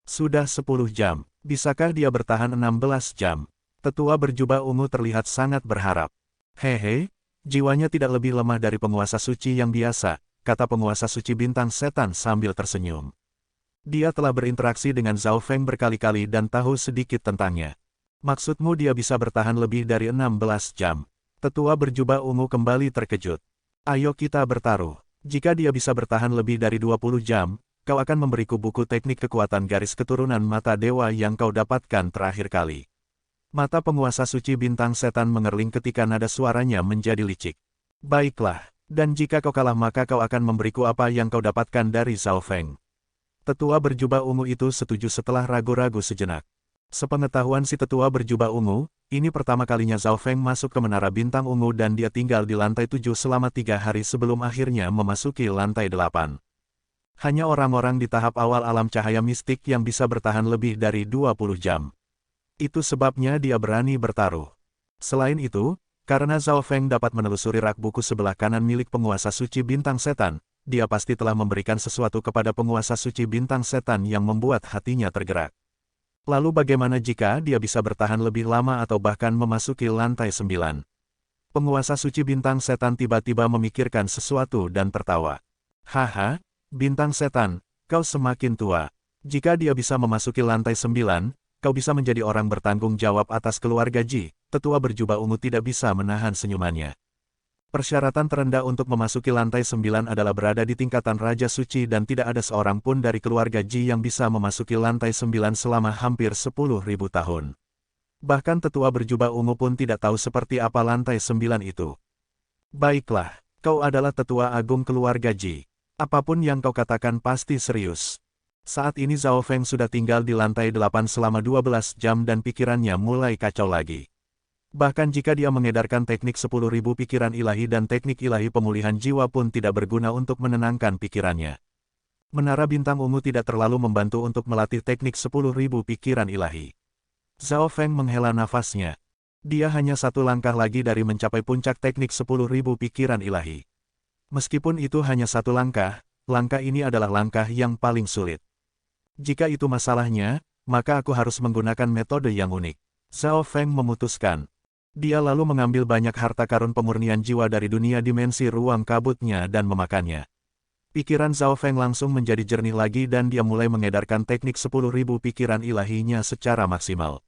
Sudah 10 jam, bisakah dia bertahan 16 jam? Tetua berjubah ungu terlihat sangat berharap. Hehe, jiwanya tidak lebih lemah dari penguasa suci yang biasa, kata penguasa suci bintang setan sambil tersenyum. Dia telah berinteraksi dengan Zhao Feng berkali-kali dan tahu sedikit tentangnya. Maksudmu dia bisa bertahan lebih dari 16 jam. Tetua berjubah ungu kembali terkejut. Ayo kita bertaruh. Jika dia bisa bertahan lebih dari 20 jam, kau akan memberiku buku teknik kekuatan garis keturunan mata dewa yang kau dapatkan terakhir kali. Mata penguasa suci bintang setan mengerling ketika nada suaranya menjadi licik. Baiklah, dan jika kau kalah maka kau akan memberiku apa yang kau dapatkan dari Zhao Feng. Tetua berjubah ungu itu setuju setelah ragu-ragu sejenak. Sepengetahuan si tetua berjubah ungu, ini pertama kalinya Zhao Feng masuk ke menara bintang ungu dan dia tinggal di lantai 7 selama 3 hari sebelum akhirnya memasuki lantai 8. Hanya orang-orang di tahap awal alam cahaya mistik yang bisa bertahan lebih dari 20 jam. Itu sebabnya dia berani bertaruh. Selain itu, karena Zhao Feng dapat menelusuri rak buku sebelah kanan milik penguasa suci bintang setan, dia pasti telah memberikan sesuatu kepada penguasa suci bintang setan yang membuat hatinya tergerak. Lalu bagaimana jika dia bisa bertahan lebih lama atau bahkan memasuki lantai 9? Penguasa suci bintang setan tiba-tiba memikirkan sesuatu dan tertawa. Haha, bintang setan, kau semakin tua. Jika dia bisa memasuki lantai 9, kau bisa menjadi orang bertanggung jawab atas keluarga Ji. Tetua berjubah ungu tidak bisa menahan senyumannya. Persyaratan terendah untuk memasuki lantai 9 adalah berada di tingkatan Raja Suci dan tidak ada seorang pun dari keluarga Ji yang bisa memasuki lantai 9 selama hampir 10.000 tahun. Bahkan tetua berjubah ungu pun tidak tahu seperti apa lantai 9 itu. Baiklah, kau adalah tetua agung keluarga Ji. Apapun yang kau katakan pasti serius. Saat ini Zhao Feng sudah tinggal di lantai 8 selama 12 jam dan pikirannya mulai kacau lagi. Bahkan jika dia mengedarkan teknik 10.000 pikiran ilahi dan teknik ilahi pemulihan jiwa pun tidak berguna untuk menenangkan pikirannya. Menara bintang ungu tidak terlalu membantu untuk melatih teknik 10.000 pikiran ilahi. Zhao Feng menghela nafasnya. Dia hanya satu langkah lagi dari mencapai puncak teknik 10.000 pikiran ilahi. Meskipun itu hanya satu langkah, langkah ini adalah langkah yang paling sulit. Jika itu masalahnya, maka aku harus menggunakan metode yang unik. Zhao Feng memutuskan. Dia lalu mengambil banyak harta karun pemurnian jiwa dari dunia dimensi ruang kabutnya dan memakannya. Pikiran Zhao Feng langsung menjadi jernih lagi dan dia mulai mengedarkan teknik 10.000 pikiran ilahinya secara maksimal.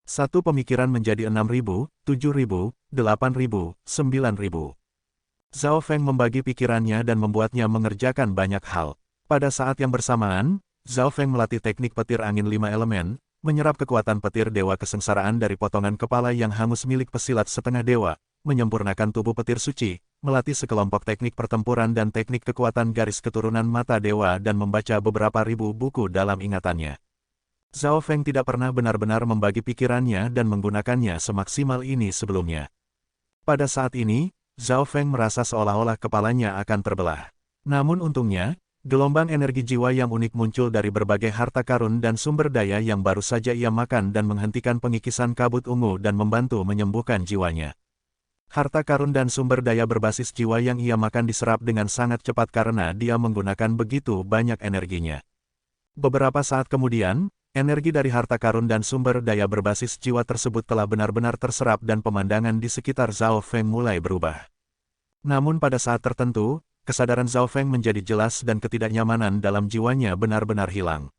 Satu pemikiran menjadi 6.000, 7.000, 8.000, 9.000. Zhao Feng membagi pikirannya dan membuatnya mengerjakan banyak hal. Pada saat yang bersamaan, Zhao Feng melatih teknik petir angin 5 elemen, menyerap kekuatan petir dewa kesengsaraan dari potongan kepala yang hangus milik pesilat setengah dewa, menyempurnakan tubuh petir suci, melatih sekelompok teknik pertempuran dan teknik kekuatan garis keturunan mata dewa dan membaca beberapa ribu buku dalam ingatannya. Zhao Feng tidak pernah benar-benar membagi pikirannya dan menggunakannya semaksimal ini sebelumnya. Pada saat ini, Zhao Feng merasa seolah-olah kepalanya akan terbelah. Namun untungnya, gelombang energi jiwa yang unik muncul dari berbagai harta karun dan sumber daya yang baru saja ia makan dan menghentikan pengikisan kabut ungu dan membantu menyembuhkan jiwanya. Harta karun dan sumber daya berbasis jiwa yang ia makan diserap dengan sangat cepat karena dia menggunakan begitu banyak energinya. Beberapa saat kemudian, energi dari harta karun dan sumber daya berbasis jiwa tersebut telah benar-benar terserap dan pemandangan di sekitar Zhao Feng mulai berubah. Namun pada saat tertentu, kesadaran Zhao Feng menjadi jelas dan ketidaknyamanan dalam jiwanya benar-benar hilang.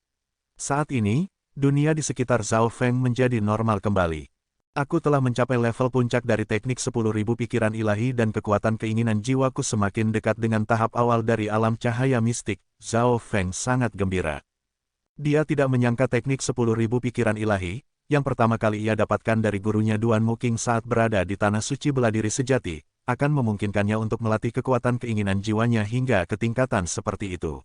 Saat ini, dunia di sekitar Zhao Feng menjadi normal kembali. Aku telah mencapai level puncak dari teknik 10.000 pikiran ilahi dan kekuatan keinginan jiwaku semakin dekat dengan tahap awal dari alam cahaya mistik. Zhao Feng sangat gembira. Dia tidak menyangka teknik 10.000 pikiran ilahi, yang pertama kali ia dapatkan dari gurunya Duan Muking saat berada di Tanah Suci Beladiri Sejati, akan memungkinkannya untuk melatih kekuatan keinginan jiwanya hingga ke tingkatan seperti itu.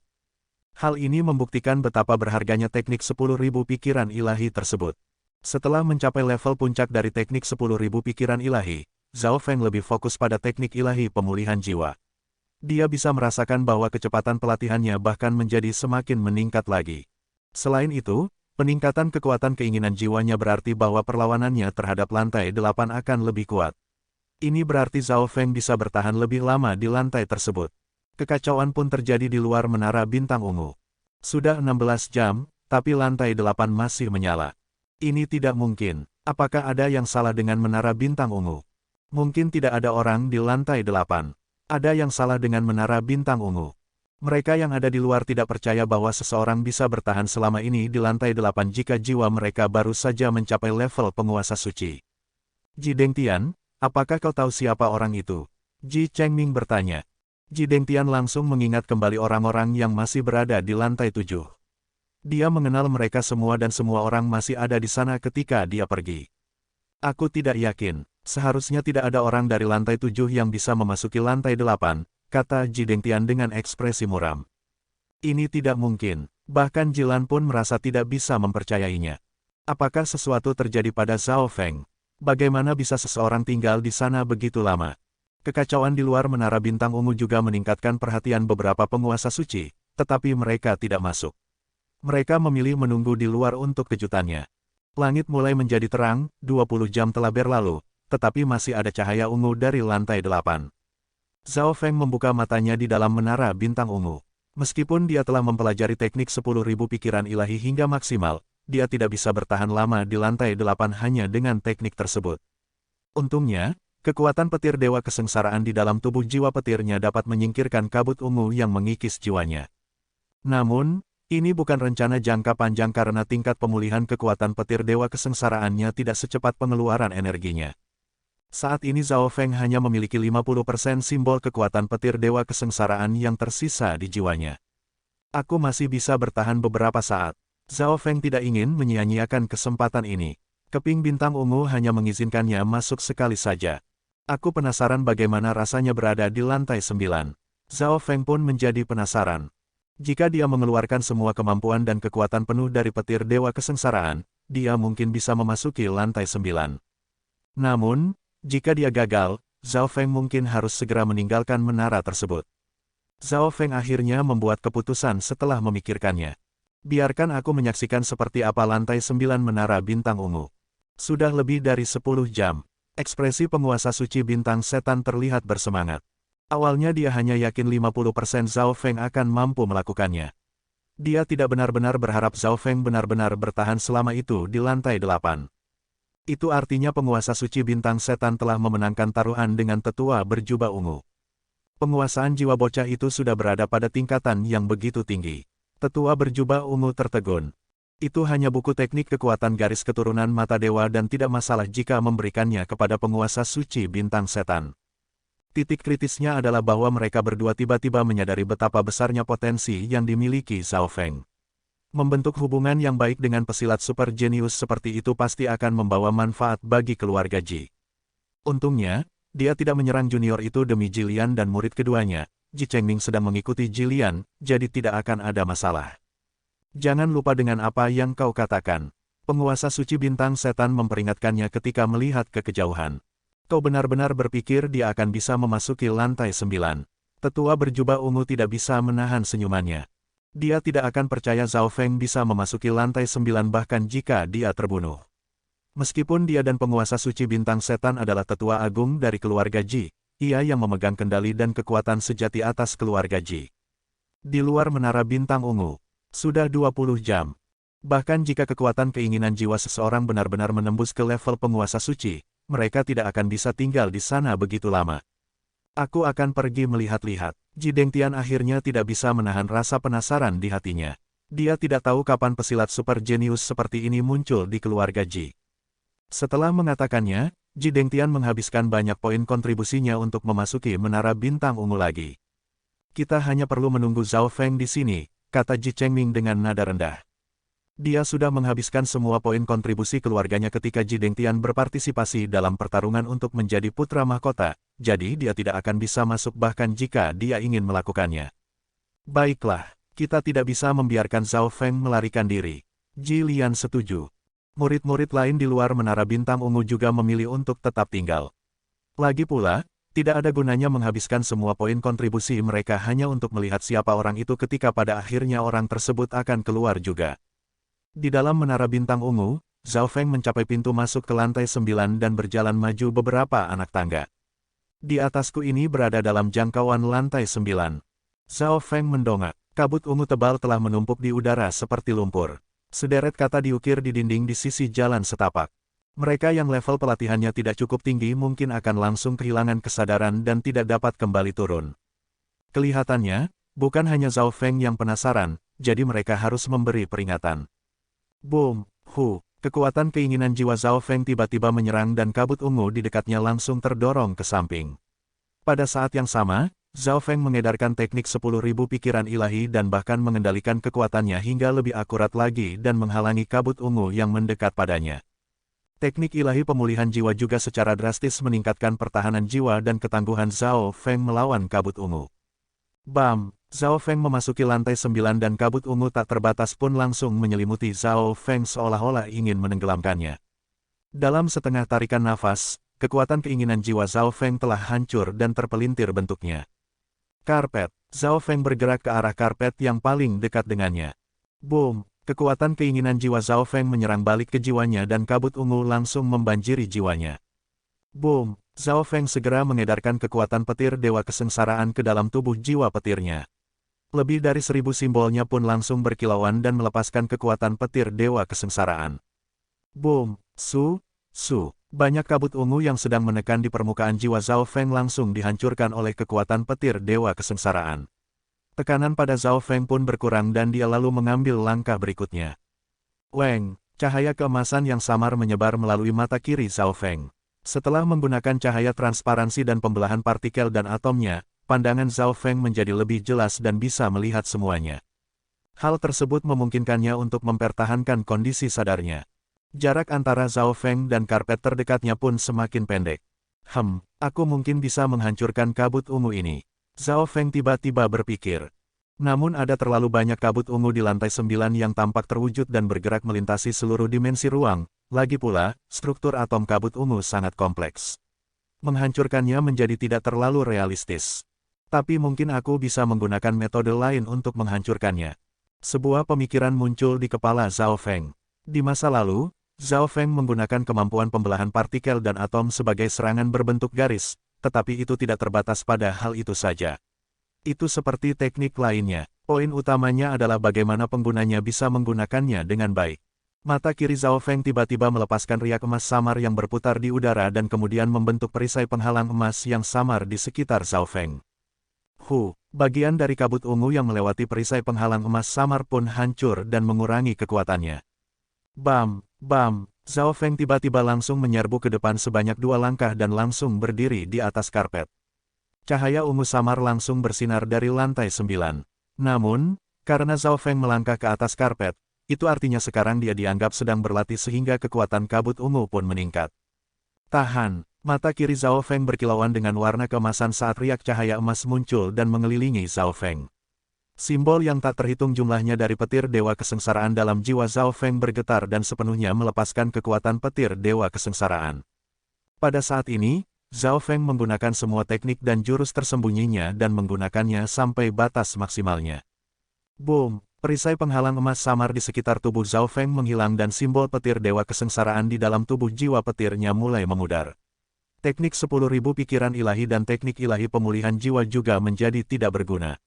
Hal ini membuktikan betapa berharganya teknik 10.000 pikiran ilahi tersebut. Setelah mencapai level puncak dari teknik 10.000 pikiran ilahi, Zhao Feng lebih fokus pada teknik ilahi pemulihan jiwa. Dia bisa merasakan bahwa kecepatan pelatihannya bahkan menjadi semakin meningkat lagi. Selain itu, peningkatan kekuatan keinginan jiwanya berarti bahwa perlawanannya terhadap lantai 8 akan lebih kuat. Ini berarti Zhao Feng bisa bertahan lebih lama di lantai tersebut. Kekacauan pun terjadi di luar menara bintang ungu. Sudah 16 jam, tapi lantai 8 masih menyala. Ini tidak mungkin. Apakah ada yang salah dengan menara bintang ungu? Mungkin tidak ada orang di lantai 8. Ada yang salah dengan menara bintang ungu. Mereka yang ada di luar tidak percaya bahwa seseorang bisa bertahan selama ini di lantai 8 jika jiwa mereka baru saja mencapai level penguasa suci. Ji Dengtian, apakah kau tahu siapa orang itu? Ji Chengming bertanya. Ji Dengtian langsung mengingat kembali orang-orang yang masih berada di lantai 7. Dia mengenal mereka semua dan semua orang masih ada di sana ketika dia pergi. Aku tidak yakin, seharusnya tidak ada orang dari lantai 7 yang bisa memasuki lantai 8, kata Ji Dengtian dengan ekspresi muram. Ini tidak mungkin, bahkan Jilan pun merasa tidak bisa mempercayainya. Apakah sesuatu terjadi pada Zhao Feng? Bagaimana bisa seseorang tinggal di sana begitu lama? Kekacauan di luar menara bintang ungu juga meningkatkan perhatian beberapa penguasa suci, tetapi mereka tidak masuk. Mereka memilih menunggu di luar untuk kejutannya. Langit mulai menjadi terang, 20 jam telah berlalu, tetapi masih ada cahaya ungu dari lantai 8. Zhao Feng membuka matanya di dalam menara bintang ungu. Meskipun dia telah mempelajari teknik 10.000 pikiran ilahi hingga maksimal, dia tidak bisa bertahan lama di lantai 8 hanya dengan teknik tersebut. Untungnya, kekuatan petir Dewa Kesengsaraan di dalam tubuh jiwa petirnya dapat menyingkirkan kabut ungu yang mengikis jiwanya. Namun, ini bukan rencana jangka panjang karena tingkat pemulihan kekuatan petir Dewa Kesengsaraannya tidak secepat pengeluaran energinya. Saat ini Zhao Feng hanya memiliki 50% simbol kekuatan petir Dewa Kesengsaraan yang tersisa di jiwanya. Aku masih bisa bertahan beberapa saat. Zhao Feng tidak ingin menyia-nyiakan kesempatan ini. Keping bintang ungu hanya mengizinkannya masuk sekali saja. Aku penasaran bagaimana rasanya berada di lantai 9. Zhao Feng pun menjadi penasaran. Jika dia mengeluarkan semua kemampuan dan kekuatan penuh dari petir Dewa Kesengsaraan, dia mungkin bisa memasuki lantai 9. Namun, jika dia gagal, Zhao Feng mungkin harus segera meninggalkan menara tersebut. Zhao Feng akhirnya membuat keputusan setelah memikirkannya. Biarkan aku menyaksikan seperti apa lantai 9 menara bintang ungu. Sudah lebih dari 10 jam. Ekspresi penguasa suci bintang setan terlihat bersemangat. Awalnya dia hanya yakin 50% Zhao Feng akan mampu melakukannya. Dia tidak benar-benar berharap Zhao Feng benar-benar bertahan selama itu di lantai 8. Itu artinya penguasa suci bintang setan telah memenangkan taruhan dengan tetua berjubah ungu. Penguasaan jiwa bocah itu sudah berada pada tingkatan yang begitu tinggi. Tetua berjubah ungu tertegun. Itu hanya buku teknik kekuatan garis keturunan mata dewa dan tidak masalah jika memberikannya kepada penguasa suci bintang setan. Titik kritisnya adalah bahwa mereka berdua tiba-tiba menyadari betapa besarnya potensi yang dimiliki Zhao Feng. Membentuk hubungan yang baik dengan pesilat super jenius seperti itu pasti akan membawa manfaat bagi keluarga Ji. Untungnya, dia tidak menyerang junior itu demi Jilian dan murid keduanya. Ji Chengming sedang mengikuti Jilian, jadi tidak akan ada masalah. Jangan lupa dengan apa yang kau katakan. Penguasa suci bintang setan memperingatkannya ketika melihat ke kejauhan. Kau benar-benar berpikir dia akan bisa memasuki lantai 9. Tetua berjubah ungu tidak bisa menahan senyumannya. Dia tidak akan percaya Zhao Feng bisa memasuki lantai 9 bahkan jika dia terbunuh. Meskipun dia dan penguasa suci bintang setan adalah tetua agung dari keluarga Ji, ia yang memegang kendali dan kekuatan sejati atas keluarga Ji. Di luar menara bintang ungu, sudah 20 jam. Bahkan jika kekuatan keinginan jiwa seseorang benar-benar menembus ke level penguasa suci, mereka tidak akan bisa tinggal di sana begitu lama. Aku akan pergi melihat-lihat. Ji Dengtian akhirnya tidak bisa menahan rasa penasaran di hatinya. Dia tidak tahu kapan pesilat super jenius seperti ini muncul di keluarga Ji. Setelah mengatakannya, Ji Dengtian menghabiskan banyak poin kontribusinya untuk memasuki menara bintang ungu lagi. Kita hanya perlu menunggu Zhao Feng di sini, kata Ji Chengming dengan nada rendah. Dia sudah menghabiskan semua poin kontribusi keluarganya ketika Ji Dengtian berpartisipasi dalam pertarungan untuk menjadi putra mahkota, jadi dia tidak akan bisa masuk bahkan jika dia ingin melakukannya. Baiklah, kita tidak bisa membiarkan Zhao Feng melarikan diri. Ji Lian setuju. Murid-murid lain di luar Menara Bintang Ungu juga memilih untuk tetap tinggal. Lagi pula, tidak ada gunanya menghabiskan semua poin kontribusi mereka hanya untuk melihat siapa orang itu ketika pada akhirnya orang tersebut akan keluar juga. Di dalam Menara Bintang Ungu, Zhao Feng mencapai pintu masuk ke lantai 9 dan berjalan maju beberapa anak tangga. Di atasku ini berada dalam jangkauan lantai 9. Zhao Feng mendongak. Kabut ungu tebal telah menumpuk di udara seperti lumpur. Sederet kata diukir di dinding di sisi jalan setapak. Mereka yang level pelatihannya tidak cukup tinggi mungkin akan langsung kehilangan kesadaran dan tidak dapat kembali turun. Kelihatannya, bukan hanya Zhao Feng yang penasaran, jadi mereka harus memberi peringatan. Boom, kekuatan keinginan jiwa Zhao Feng tiba-tiba menyerang dan kabut ungu di dekatnya langsung terdorong ke samping. Pada saat yang sama, Zhao Feng mengedarkan teknik 10.000 pikiran ilahi dan bahkan mengendalikan kekuatannya hingga lebih akurat lagi dan menghalangi kabut ungu yang mendekat padanya. Teknik ilahi pemulihan jiwa juga secara drastis meningkatkan pertahanan jiwa dan ketangguhan Zhao Feng melawan kabut ungu. Bam! Zhao Feng memasuki lantai 9 dan kabut ungu tak terbatas pun langsung menyelimuti Zhao Feng seolah-olah ingin menenggelamkannya. Dalam setengah tarikan nafas, kekuatan keinginan jiwa Zhao Feng telah hancur dan terpelintir bentuknya. Karpet. Zhao Feng bergerak ke arah karpet yang paling dekat dengannya. Boom! Kekuatan keinginan jiwa Zhao Feng menyerang balik ke jiwanya dan kabut ungu langsung membanjiri jiwanya. Boom! Zhao Feng segera mengedarkan kekuatan petir Dewa Kesengsaraan ke dalam tubuh jiwa petirnya. Lebih dari 1000 simbolnya pun langsung berkilauan dan melepaskan kekuatan petir Dewa Kesengsaraan. Boom! Banyak kabut ungu yang sedang menekan di permukaan jiwa Zhao Feng langsung dihancurkan oleh kekuatan petir Dewa Kesengsaraan. Tekanan pada Zhao Feng pun berkurang dan dia lalu mengambil langkah berikutnya. Weng! Cahaya keemasan yang samar menyebar melalui mata kiri Zhao Feng. Setelah menggunakan cahaya transparansi dan pembelahan partikel dan atomnya, pandangan Zhao Feng menjadi lebih jelas dan bisa melihat semuanya. Hal tersebut memungkinkannya untuk mempertahankan kondisi sadarnya. Jarak antara Zhao Feng dan karpet terdekatnya pun semakin pendek. Aku mungkin bisa menghancurkan kabut ungu ini. Zhao Feng tiba-tiba berpikir. Namun ada terlalu banyak kabut ungu di lantai 9 yang tampak terwujud dan bergerak melintasi seluruh dimensi ruang. Lagi pula, struktur atom kabut ungu sangat kompleks. Menghancurkannya menjadi tidak terlalu realistis. Tapi mungkin aku bisa menggunakan metode lain untuk menghancurkannya. Sebuah pemikiran muncul di kepala Zhao Feng. Di masa lalu, Zhao Feng menggunakan kemampuan pembelahan partikel dan atom sebagai serangan berbentuk garis, tetapi itu tidak terbatas pada hal itu saja. Itu seperti teknik lainnya. Poin utamanya adalah bagaimana penggunanya bisa menggunakannya dengan baik. Mata kiri Zhao Feng tiba-tiba melepaskan riak emas samar yang berputar di udara dan kemudian membentuk perisai penghalang emas yang samar di sekitar Zhao Feng. Bagian dari kabut ungu yang melewati perisai penghalang emas samar pun hancur dan mengurangi kekuatannya. Bam! Zhao Feng tiba-tiba langsung menyerbu ke depan sebanyak 2 langkah dan langsung berdiri di atas karpet. Cahaya ungu samar langsung bersinar dari lantai 9. Namun, karena Zhao Feng melangkah ke atas karpet, itu artinya sekarang dia dianggap sedang berlatih sehingga kekuatan kabut ungu pun meningkat. Tahan! Mata kiri Zhao Feng berkilauan dengan warna keemasan saat riak cahaya emas muncul dan mengelilingi Zhao Feng. Simbol yang tak terhitung jumlahnya dari petir Dewa Kesengsaraan dalam jiwa Zhao Feng bergetar dan sepenuhnya melepaskan kekuatan petir Dewa Kesengsaraan. Pada saat ini, Zhao Feng menggunakan semua teknik dan jurus tersembunyinya dan menggunakannya sampai batas maksimalnya. Boom! Perisai penghalang emas samar di sekitar tubuh Zhao Feng menghilang dan simbol petir Dewa Kesengsaraan di dalam tubuh jiwa petirnya mulai memudar. Teknik 10.000 pikiran ilahi dan teknik ilahi pemulihan jiwa juga menjadi tidak berguna.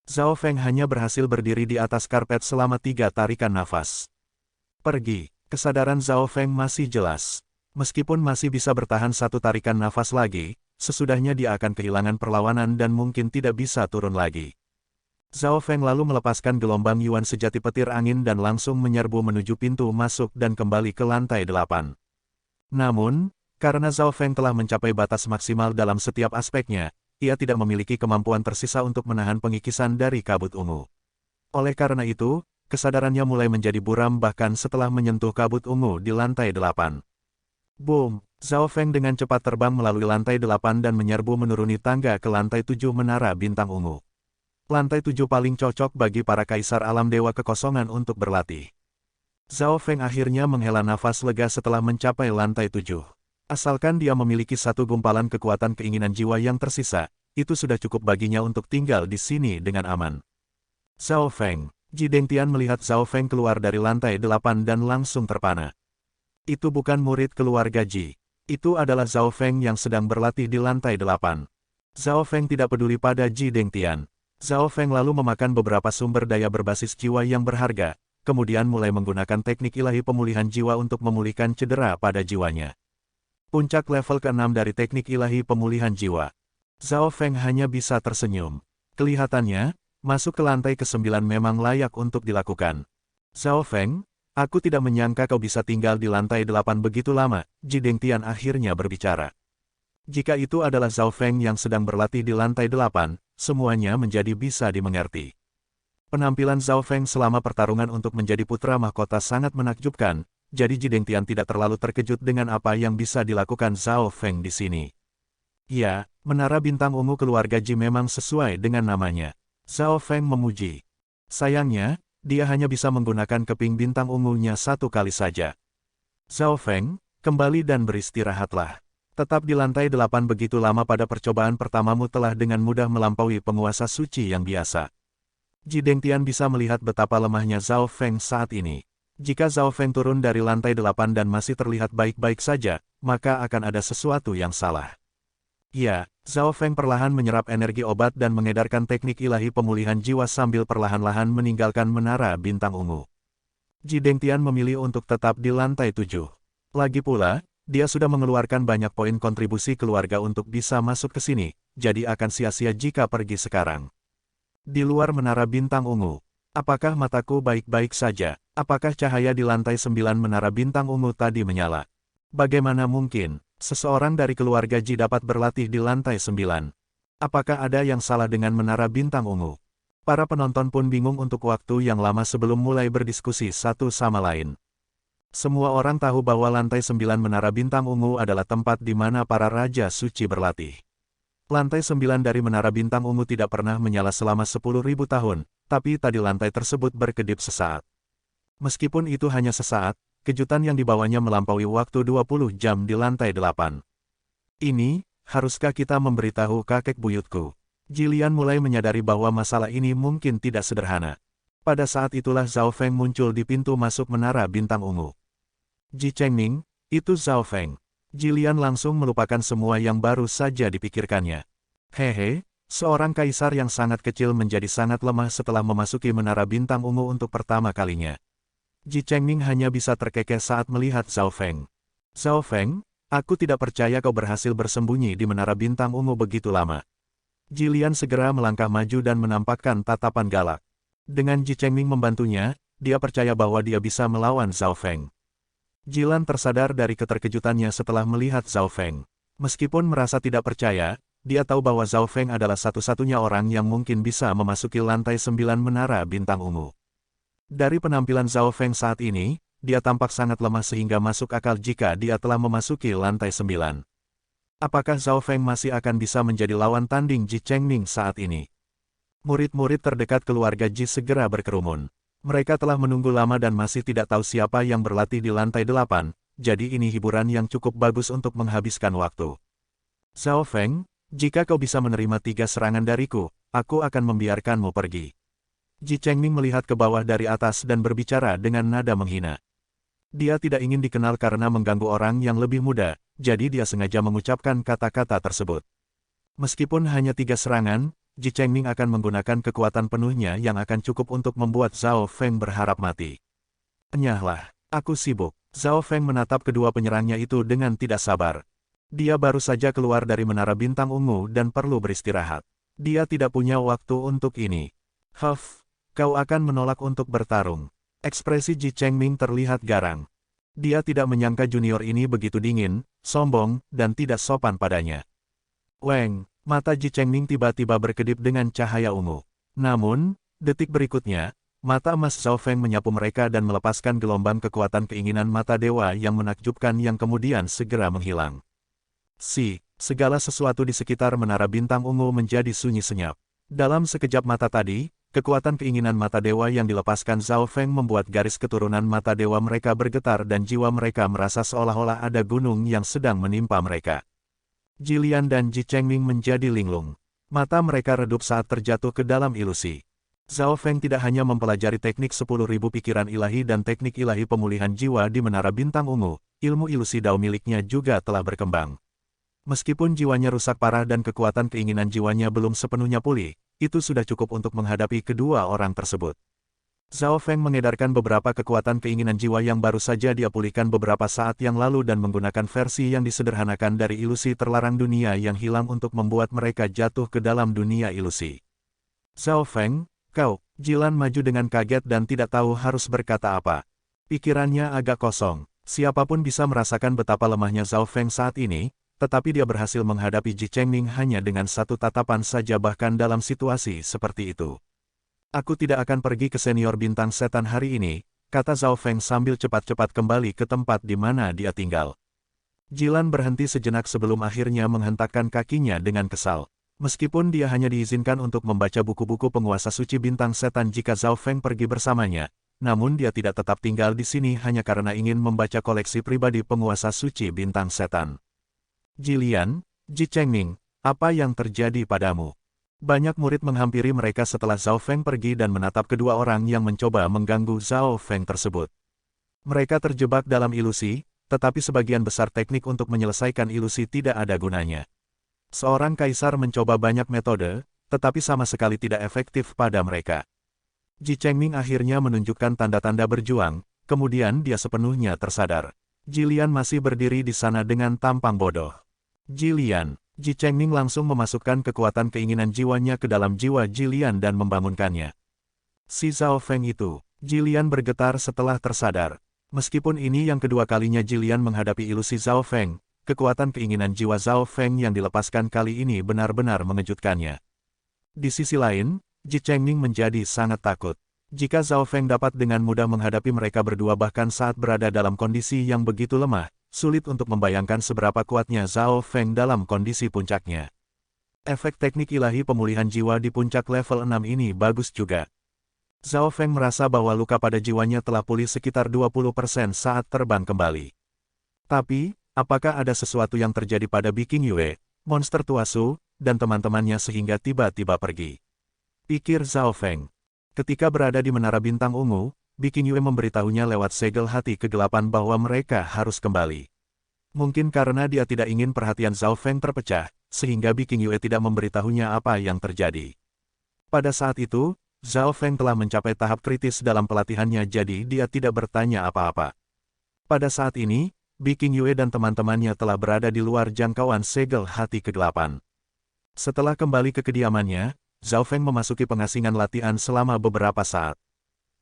Zhao Feng hanya berhasil berdiri di atas karpet selama 3 tarikan nafas. Pergi. Kesadaran Zhao Feng masih jelas. Meskipun masih bisa bertahan 1 tarikan nafas lagi, sesudahnya dia akan kehilangan perlawanan dan mungkin tidak bisa turun lagi. Zhao Feng lalu melepaskan gelombang yuan sejati petir angin dan langsung menyerbu menuju pintu masuk dan kembali ke lantai 8. Namun, karena Zhao Feng telah mencapai batas maksimal dalam setiap aspeknya, ia tidak memiliki kemampuan tersisa untuk menahan pengikisan dari kabut ungu. Oleh karena itu, kesadarannya mulai menjadi buram bahkan setelah menyentuh kabut ungu di lantai 8. Boom! Zhao Feng dengan cepat terbang melalui lantai 8 dan menyerbu menuruni tangga ke lantai 7 menara bintang ungu. Lantai 7 paling cocok bagi para kaisar alam dewa kekosongan untuk berlatih. Zhao Feng akhirnya menghela nafas lega setelah mencapai lantai 7. Asalkan dia memiliki satu gumpalan kekuatan keinginan jiwa yang tersisa, itu sudah cukup baginya untuk tinggal di sini dengan aman. Zhao Feng. Ji Dengtian melihat Zhao Feng keluar dari lantai 8 dan langsung terpana. Itu bukan murid keluarga Ji. Itu adalah Zhao Feng yang sedang berlatih di lantai 8. Zhao Feng tidak peduli pada Ji Dengtian. Zhao Feng lalu memakan beberapa sumber daya berbasis jiwa yang berharga, kemudian mulai menggunakan teknik ilahi pemulihan jiwa untuk memulihkan cedera pada jiwanya. Puncak level ke-6 dari teknik ilahi pemulihan jiwa. Zhao Feng hanya bisa tersenyum. Kelihatannya, masuk ke lantai ke-9 memang layak untuk dilakukan. Zhao Feng, aku tidak menyangka kau bisa tinggal di lantai 8 begitu lama, Ji Dengtian akhirnya berbicara. Jika itu adalah Zhao Feng yang sedang berlatih di lantai 8, semuanya menjadi bisa dimengerti. Penampilan Zhao Feng selama pertarungan untuk menjadi putra mahkota sangat menakjubkan, jadi Ji Dengtian tidak terlalu terkejut dengan apa yang bisa dilakukan Zhao Feng di sini. Ya, Menara Bintang Ungu keluarga Ji memang sesuai dengan namanya. Zhao Feng memuji. Sayangnya, dia hanya bisa menggunakan keping bintang ungunya satu kali saja. Zhao Feng, kembali dan beristirahatlah. Tetap di lantai 8 begitu lama pada percobaan pertamamu telah dengan mudah melampaui penguasa suci yang biasa. Ji Dengtian bisa melihat betapa lemahnya Zhao Feng saat ini. Jika Zhao Feng turun dari lantai 8 dan masih terlihat baik-baik saja, maka akan ada sesuatu yang salah. Ya, Zhao Feng perlahan menyerap energi obat dan mengedarkan teknik ilahi pemulihan jiwa sambil perlahan-lahan meninggalkan menara bintang ungu. Ji Dengtian memilih untuk tetap di lantai 7. Lagi pula, dia sudah mengeluarkan banyak poin kontribusi keluarga untuk bisa masuk ke sini, jadi akan sia-sia jika pergi sekarang. Di luar menara bintang ungu, apakah mataku baik-baik saja? Apakah cahaya di lantai 9 menara bintang ungu tadi menyala? Bagaimana mungkin seseorang dari keluarga Ji dapat berlatih di lantai 9? Apakah ada yang salah dengan menara bintang ungu? Para penonton pun bingung untuk waktu yang lama sebelum mulai berdiskusi satu sama lain. Semua orang tahu bahwa lantai 9 menara bintang ungu adalah tempat di mana para raja suci berlatih. Lantai 9 dari menara bintang ungu tidak pernah menyala selama 10.000 tahun, tapi tadi lantai tersebut berkedip sesaat. Meskipun itu hanya sesaat, kejutan yang dibawanya melampaui waktu 20 jam di lantai 8. Ini, haruskah kita memberitahu kakek buyutku? Jilian mulai menyadari bahwa masalah ini mungkin tidak sederhana. Pada saat itulah Zhao Feng muncul di pintu masuk menara bintang ungu. Ji Chengming, itu Zhao Feng. Jilian langsung melupakan semua yang baru saja dipikirkannya. Hehe, seorang kaisar yang sangat kecil menjadi sangat lemah setelah memasuki menara bintang ungu untuk pertama kalinya. Ji Chengming hanya bisa terkekeh saat melihat Zhao Feng. Zhao Feng, aku tidak percaya kau berhasil bersembunyi di menara bintang ungu begitu lama. Jilian segera melangkah maju dan menampakkan tatapan galak. Dengan Ji Chengming membantunya, dia percaya bahwa dia bisa melawan Zhao Feng. Jilan tersadar dari keterkejutannya setelah melihat Zhao Feng. Meskipun merasa tidak percaya, dia tahu bahwa Zhao Feng adalah satu-satunya orang yang mungkin bisa memasuki lantai 9 menara bintang ungu. Dari penampilan Zhao Feng saat ini, dia tampak sangat lemah sehingga masuk akal jika dia telah memasuki lantai 9. Apakah Zhao Feng masih akan bisa menjadi lawan tanding Ji Chengming saat ini? Murid-murid terdekat keluarga Ji segera berkerumun. Mereka telah menunggu lama dan masih tidak tahu siapa yang berlatih di lantai 8, jadi ini hiburan yang cukup bagus untuk menghabiskan waktu. Zhao Feng, jika kau bisa menerima 3 serangan dariku, aku akan membiarkanmu pergi. Ji Chengming melihat ke bawah dari atas dan berbicara dengan nada menghina. Dia tidak ingin dikenal karena mengganggu orang yang lebih muda, jadi dia sengaja mengucapkan kata-kata tersebut. Meskipun hanya 3 serangan, Ji Chengming akan menggunakan kekuatan penuhnya yang akan cukup untuk membuat Zhao Feng berharap mati. Enyahlah, aku sibuk. Zhao Feng menatap kedua penyerangnya itu dengan tidak sabar. Dia baru saja keluar dari menara bintang ungu dan perlu beristirahat. Dia tidak punya waktu untuk ini. Huff. Kau akan menolak untuk bertarung. Ekspresi Ji Chengming terlihat garang. Dia tidak menyangka junior ini begitu dingin, sombong, dan tidak sopan padanya. Weng, mata Ji Chengming tiba-tiba berkedip dengan cahaya ungu. Namun, detik berikutnya, Mata emas Zhao Feng menyapu mereka dan melepaskan gelombang kekuatan keinginan mata dewa yang menakjubkan yang kemudian segera menghilang. Segala sesuatu di sekitar menara bintang ungu menjadi sunyi senyap. Dalam sekejap mata tadi, kekuatan keinginan mata dewa yang dilepaskan Zhao Feng membuat garis keturunan mata dewa mereka bergetar dan jiwa mereka merasa seolah-olah ada gunung yang sedang menimpa mereka. Jilian dan Ji Chengming menjadi linglung. Mata mereka redup saat terjatuh ke dalam ilusi. Zhao Feng tidak hanya mempelajari teknik 10.000 pikiran ilahi dan teknik ilahi pemulihan jiwa di menara bintang ungu, ilmu ilusi Dao miliknya juga telah berkembang. Meskipun jiwanya rusak parah dan kekuatan keinginan jiwanya belum sepenuhnya pulih, itu sudah cukup untuk menghadapi kedua orang tersebut. Zhao Feng mengedarkan beberapa kekuatan keinginan jiwa yang baru saja dia pulihkan beberapa saat yang lalu dan menggunakan versi yang disederhanakan dari ilusi terlarang dunia yang hilang untuk membuat mereka jatuh ke dalam dunia ilusi. Zhao Feng, kau, Jilan maju dengan kaget dan tidak tahu harus berkata apa. Pikirannya agak kosong, siapapun bisa merasakan betapa lemahnya Zhao Feng saat ini, tetapi dia berhasil menghadapi Ji Chengming hanya dengan satu tatapan saja bahkan dalam situasi seperti itu. Aku tidak akan pergi ke senior bintang setan hari ini, kata Zhao Feng sambil cepat-cepat kembali ke tempat di mana dia tinggal. Jilan berhenti sejenak sebelum akhirnya menghentakkan kakinya dengan kesal. Meskipun dia hanya diizinkan untuk membaca buku-buku penguasa suci bintang setan jika Zhao Feng pergi bersamanya, namun dia tidak tetap tinggal di sini hanya karena ingin membaca koleksi pribadi penguasa suci bintang setan. Jilian, Ji Chengming, apa yang terjadi padamu? Banyak murid menghampiri mereka setelah Zhao Feng pergi dan menatap kedua orang yang mencoba mengganggu Zhao Feng tersebut. Mereka terjebak dalam ilusi, tetapi sebagian besar teknik untuk menyelesaikan ilusi tidak ada gunanya. Seorang kaisar mencoba banyak metode, tetapi sama sekali tidak efektif pada mereka. Ji Chengming akhirnya menunjukkan tanda-tanda berjuang, kemudian dia sepenuhnya tersadar. Jilian masih berdiri di sana dengan tampang bodoh. Jilian. Ji Chengming langsung memasukkan kekuatan keinginan jiwanya ke dalam jiwa Jilian dan membangunkannya. Si Zhao Feng itu, Jilian bergetar setelah tersadar. Meskipun ini yang kedua kalinya Jilian menghadapi ilusi Zhao Feng, kekuatan keinginan jiwa Zhao Feng yang dilepaskan kali ini benar-benar mengejutkannya. Di sisi lain, Ji Chengming menjadi sangat takut. Jika Zhao Feng dapat dengan mudah menghadapi mereka berdua bahkan saat berada dalam kondisi yang begitu lemah, sulit untuk membayangkan seberapa kuatnya Zhao Feng dalam kondisi puncaknya. Efek teknik ilahi pemulihan jiwa di puncak level 6 ini bagus juga. Zhao Feng merasa bahwa luka pada jiwanya telah pulih sekitar 20% saat terbang kembali. Tapi, apakah ada sesuatu yang terjadi pada Biking Yue, monster tua Su, dan teman-temannya sehingga tiba-tiba pergi? Pikir Zhao Feng. Ketika berada di Menara Bintang Ungu, Biking Yue memberitahunya lewat segel hati kegelapan bahwa mereka harus kembali. Mungkin karena dia tidak ingin perhatian Zhao Feng terpecah, sehingga Biking Yue tidak memberitahunya apa yang terjadi. Pada saat itu, Zhao Feng telah mencapai tahap kritis dalam pelatihannya jadi dia tidak bertanya apa-apa. Pada saat ini, Biking Yue dan teman-temannya telah berada di luar jangkauan segel hati kegelapan. Setelah kembali ke kediamannya, Zhao Feng memasuki pengasingan latihan selama beberapa saat.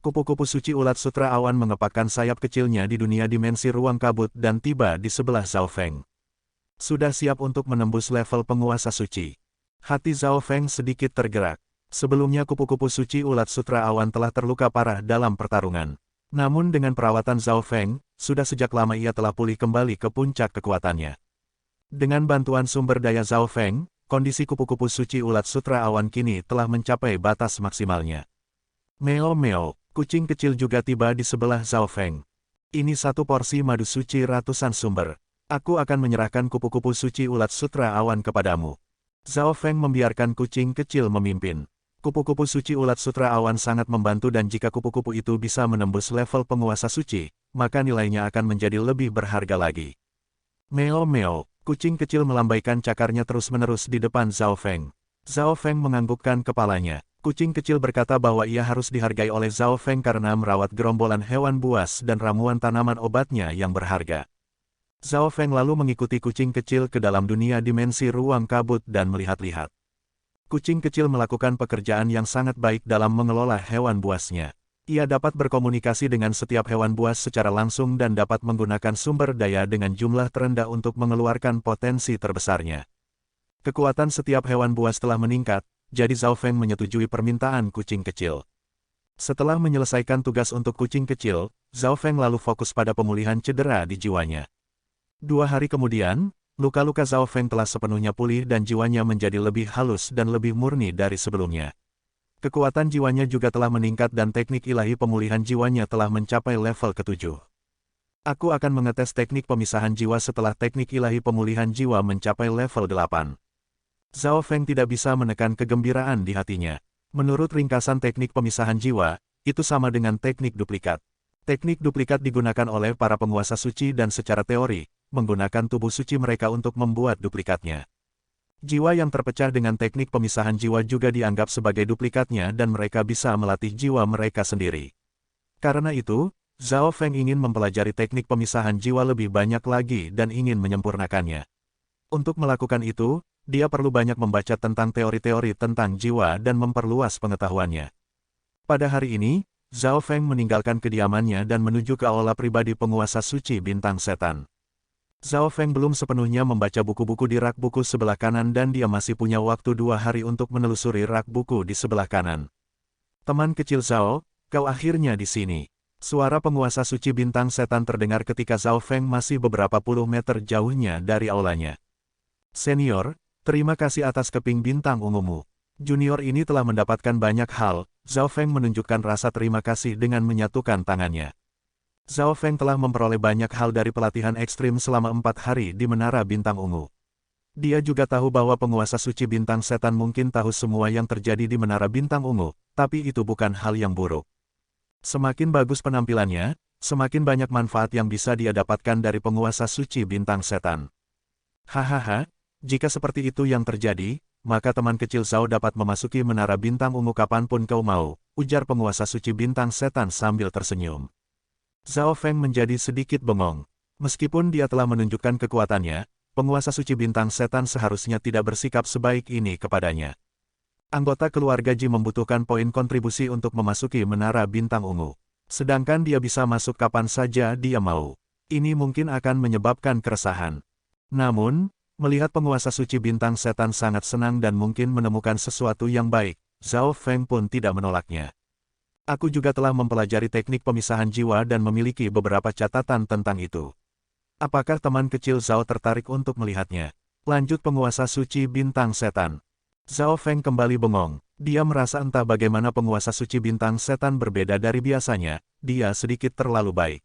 Kupu-kupu suci ulat sutra awan mengepakkan sayap kecilnya di dunia dimensi ruang kabut dan tiba di sebelah Zhao Feng. Sudah siap untuk menembus level penguasa suci. Hati Zhao Feng sedikit tergerak. Sebelumnya kupu-kupu suci ulat sutra awan telah terluka parah dalam pertarungan. Namun dengan perawatan Zhao Feng, sudah sejak lama ia telah pulih kembali ke puncak kekuatannya. Dengan bantuan sumber daya Zhao Feng, kondisi kupu-kupu suci ulat sutra awan kini telah mencapai batas maksimalnya. Meo-meo, kucing kecil juga tiba di sebelah Zhao Feng. Ini satu porsi madu suci ratusan sumber. Aku akan menyerahkan kupu-kupu suci ulat sutra awan kepadamu. Zhao Feng membiarkan kucing kecil memimpin. Kupu-kupu suci ulat sutra awan sangat membantu dan jika kupu-kupu itu bisa menembus level penguasa suci, maka nilainya akan menjadi lebih berharga lagi. Meo-meo, kucing kecil melambaikan cakarnya terus-menerus di depan Zhao Feng. Zhao Feng menganggukkan kepalanya. Kucing kecil berkata bahwa ia harus dihargai oleh Zhao Feng karena merawat gerombolan hewan buas dan ramuan tanaman obatnya yang berharga. Zhao Feng lalu mengikuti kucing kecil ke dalam dunia dimensi ruang kabut dan melihat-lihat. Kucing kecil melakukan pekerjaan yang sangat baik dalam mengelola hewan buasnya. Ia dapat berkomunikasi dengan setiap hewan buas secara langsung dan dapat menggunakan sumber daya dengan jumlah terendah untuk mengeluarkan potensi terbesarnya. Kekuatan setiap hewan buas telah meningkat, jadi Zhao Feng menyetujui permintaan kucing kecil. Setelah menyelesaikan tugas untuk kucing kecil, Zhao Feng lalu fokus pada pemulihan cedera di jiwanya. 2 hari kemudian, luka-luka Zhao Feng telah sepenuhnya pulih dan jiwanya menjadi lebih halus dan lebih murni dari sebelumnya. Kekuatan jiwanya juga telah meningkat dan teknik ilahi pemulihan jiwanya telah mencapai level ke-7. Aku akan mengetes teknik pemisahan jiwa setelah teknik ilahi pemulihan jiwa mencapai level 8. Zhao Feng tidak bisa menekan kegembiraan di hatinya. Menurut ringkasan teknik pemisahan jiwa, itu sama dengan teknik duplikat. Teknik duplikat digunakan oleh para penguasa suci dan secara teori, menggunakan tubuh suci mereka untuk membuat duplikatnya. Jiwa yang terpecah dengan teknik pemisahan jiwa juga dianggap sebagai duplikatnya dan mereka bisa melatih jiwa mereka sendiri. Karena itu, Zhao Feng ingin mempelajari teknik pemisahan jiwa lebih banyak lagi dan ingin menyempurnakannya. Untuk melakukan itu, dia perlu banyak membaca tentang teori-teori tentang jiwa dan memperluas pengetahuannya. Pada hari ini, Zhao Feng meninggalkan kediamannya dan menuju ke aula pribadi penguasa suci bintang setan. Zhao Feng belum sepenuhnya membaca buku-buku di rak buku sebelah kanan dan dia masih punya waktu 2 hari untuk menelusuri rak buku di sebelah kanan. Teman kecil Zhao, kau akhirnya di sini. Suara penguasa suci bintang setan terdengar ketika Zhao Feng masih beberapa puluh meter jauhnya dari aulanya. Senior, terima kasih atas keping bintang ungumu. Junior ini telah mendapatkan banyak hal. Zhao Feng menunjukkan rasa terima kasih dengan menyatukan tangannya. Zhao Feng telah memperoleh banyak hal dari pelatihan ekstrim selama 4 hari di Menara Bintang Ungu. Dia juga tahu bahwa penguasa suci bintang setan mungkin tahu semua yang terjadi di Menara Bintang Ungu, tapi itu bukan hal yang buruk. Semakin bagus penampilannya, semakin banyak manfaat yang bisa dia dapatkan dari penguasa suci bintang setan. Hahaha, jika seperti itu yang terjadi, maka teman kecil Zhao dapat memasuki Menara Bintang Ungu kapanpun kau mau, ujar penguasa suci bintang setan sambil tersenyum. Zhao Feng menjadi sedikit bengong. Meskipun dia telah menunjukkan kekuatannya, penguasa suci bintang setan seharusnya tidak bersikap sebaik ini kepadanya. Anggota keluarga Ji membutuhkan poin kontribusi untuk memasuki Menara Bintang Ungu. Sedangkan dia bisa masuk kapan saja dia mau. Ini mungkin akan menyebabkan keresahan. Namun, melihat penguasa suci bintang setan sangat senang dan mungkin menemukan sesuatu yang baik, Zhao Feng pun tidak menolaknya. Aku juga telah mempelajari teknik pemisahan jiwa dan memiliki beberapa catatan tentang itu. Apakah teman kecil Zhao tertarik untuk melihatnya? Lanjut penguasa suci bintang setan. Zhao Feng kembali bengong. Dia merasa entah bagaimana penguasa suci bintang setan berbeda dari biasanya, dia sedikit terlalu baik.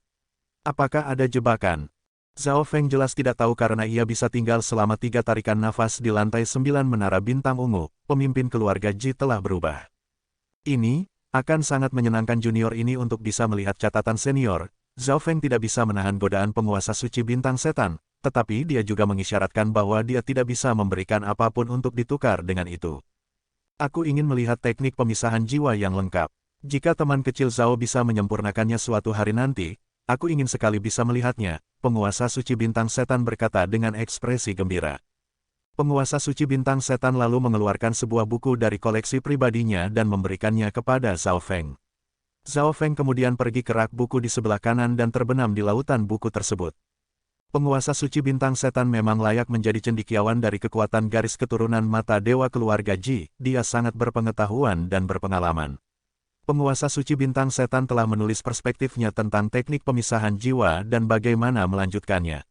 Apakah ada jebakan? Zhao Feng jelas tidak tahu karena ia bisa tinggal selama 3 tarikan nafas di lantai 9 Menara Bintang Ungu, pemimpin keluarga Ji telah berubah. Ini akan sangat menyenangkan junior ini untuk bisa melihat catatan senior. Zhao Feng tidak bisa menahan godaan penguasa suci bintang setan, tetapi dia juga mengisyaratkan bahwa dia tidak bisa memberikan apapun untuk ditukar dengan itu. Aku ingin melihat teknik pemisahan jiwa yang lengkap. Jika teman kecil Zhao bisa menyempurnakannya suatu hari nanti, aku ingin sekali bisa melihatnya, penguasa suci bintang setan berkata dengan ekspresi gembira. Penguasa suci bintang setan lalu mengeluarkan sebuah buku dari koleksi pribadinya dan memberikannya kepada Zhao Feng. Zhao Feng kemudian pergi ke rak buku di sebelah kanan dan terbenam di lautan buku tersebut. Penguasa suci bintang setan memang layak menjadi cendekiawan dari kekuatan garis keturunan mata dewa keluarga Ji, dia sangat berpengetahuan dan berpengalaman. Penguasa suci bintang setan telah menulis perspektifnya tentang teknik pemisahan jiwa dan bagaimana melanjutkannya.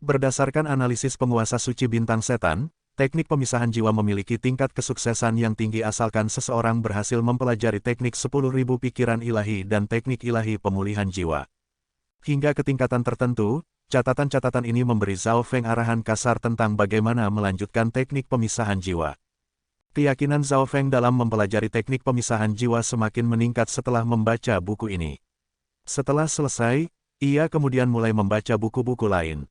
Berdasarkan analisis penguasa suci bintang setan, teknik pemisahan jiwa memiliki tingkat kesuksesan yang tinggi asalkan seseorang berhasil mempelajari teknik 10.000 pikiran ilahi dan teknik ilahi pemulihan jiwa. Hingga ke tingkatan tertentu, catatan-catatan ini memberi Zhao Feng arahan kasar tentang bagaimana melanjutkan teknik pemisahan jiwa. Keyakinan Zhao Feng dalam mempelajari teknik pemisahan jiwa semakin meningkat setelah membaca buku ini. Setelah selesai, ia kemudian mulai membaca buku-buku lain.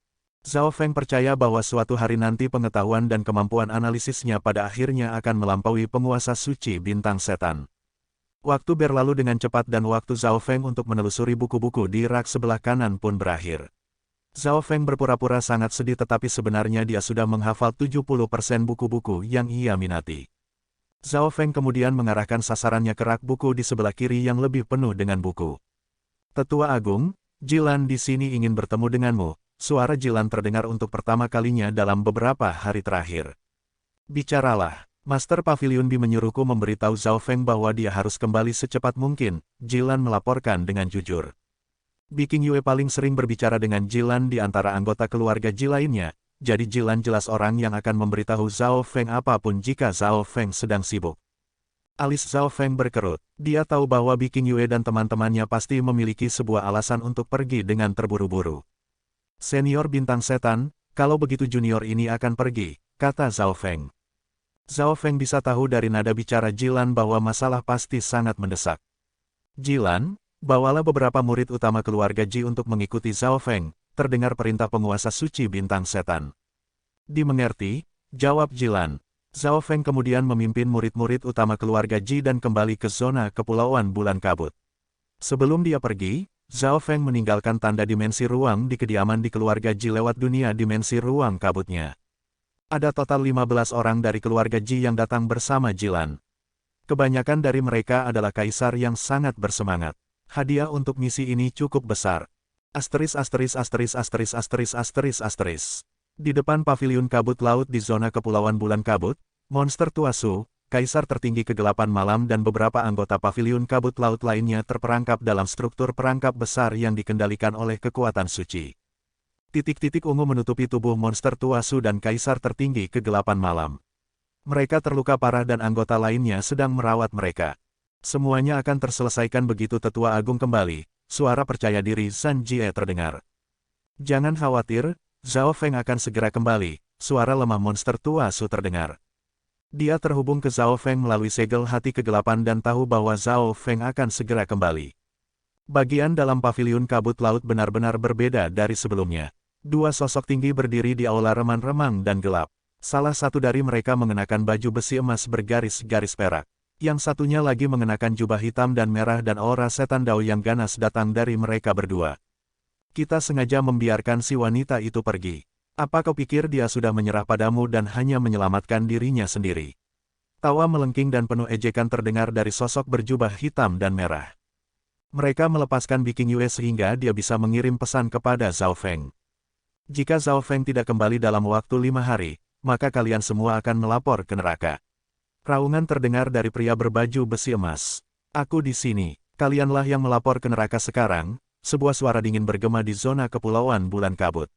Zhao Feng percaya bahwa suatu hari nanti pengetahuan dan kemampuan analisisnya pada akhirnya akan melampaui penguasa suci bintang setan. Waktu berlalu dengan cepat dan waktu Zhao Feng untuk menelusuri buku-buku di rak sebelah kanan pun berakhir. Zhao Feng berpura-pura sangat sedih tetapi sebenarnya dia sudah menghafal 70% buku-buku yang ia minati. Zhao Feng kemudian mengarahkan sasarannya ke rak buku di sebelah kiri yang lebih penuh dengan buku. Tetua Agung, Jilan di sini ingin bertemu denganmu. Suara Jilan terdengar untuk pertama kalinya dalam beberapa hari terakhir. Bicaralah. Master Pavilion B menyuruhku memberitahu Zhao Feng bahwa dia harus kembali secepat mungkin, Jilan melaporkan dengan jujur. Biking Yue paling sering berbicara dengan Jilan di antara anggota keluarga Ji lainnya, jadi Jilan jelas orang yang akan memberitahu Zhao Feng apapun jika Zhao Feng sedang sibuk. Alis Zhao Feng berkerut. Dia tahu bahwa Biking Yue dan teman-temannya pasti memiliki sebuah alasan untuk pergi dengan terburu-buru. Senior bintang setan, kalau begitu junior ini akan pergi, kata Zhao Feng. Zhao Feng bisa tahu dari nada bicara Jilan bahwa masalah pasti sangat mendesak. Jilan, bawalah beberapa murid utama keluarga Ji untuk mengikuti Zhao Feng, terdengar perintah penguasa suci bintang setan. Dimengerti, jawab Jilan. Zhao Feng kemudian memimpin murid-murid utama keluarga Ji dan kembali ke zona kepulauan bulan kabut. Sebelum dia pergi, Zhao Feng meninggalkan tanda dimensi ruang di kediaman di keluarga Ji lewat dunia dimensi ruang kabutnya. Ada total 15 orang dari keluarga Ji yang datang bersama Jilan. Kebanyakan dari mereka adalah kaisar yang sangat bersemangat. Hadiah untuk misi ini cukup besar. Asteris asteris asteris asteris asteris asteris asteris. Di depan paviliun kabut laut di zona kepulauan bulan kabut, monster Tuasu, kaisar tertinggi kegelapan malam dan beberapa anggota paviliun kabut laut lainnya terperangkap dalam struktur perangkap besar yang dikendalikan oleh kekuatan suci. Titik-titik ungu menutupi tubuh monster Tuasu dan kaisar tertinggi kegelapan malam. Mereka terluka parah dan anggota lainnya sedang merawat mereka. Semuanya akan terselesaikan begitu tetua agung kembali, suara percaya diri San Jie terdengar. Jangan khawatir, Zhao Feng akan segera kembali, suara lemah monster Tuasu terdengar. Dia terhubung ke Zhao Feng melalui segel hati kegelapan dan tahu bahwa Zhao Feng akan segera kembali. Bagian dalam paviliun kabut laut benar-benar berbeda dari sebelumnya. Dua sosok tinggi berdiri di aula remang-remang dan gelap. Salah satu dari mereka mengenakan baju besi emas bergaris-garis perak. Yang satunya lagi mengenakan jubah hitam dan merah dan aura setan Dao yang ganas datang dari mereka berdua. Kita sengaja membiarkan si wanita itu pergi. Apa kau pikir dia sudah menyerah padamu dan hanya menyelamatkan dirinya sendiri? Tawa melengking dan penuh ejekan terdengar dari sosok berjubah hitam dan merah. Mereka melepaskan Biking Yue sehingga dia bisa mengirim pesan kepada Zhao Feng. Jika Zhao Feng tidak kembali dalam waktu 5 hari, maka kalian semua akan melapor ke neraka. Raungan terdengar dari pria berbaju besi emas. Aku di sini, kalianlah yang melapor ke neraka sekarang. Sebuah suara dingin bergema di zona kepulauan bulan kabut.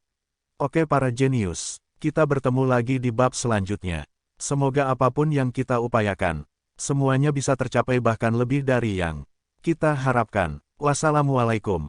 Oke para jenius, kita bertemu lagi di bab selanjutnya. Semoga apapun yang kita upayakan, semuanya bisa tercapai bahkan lebih dari yang kita harapkan. Wassalamualaikum.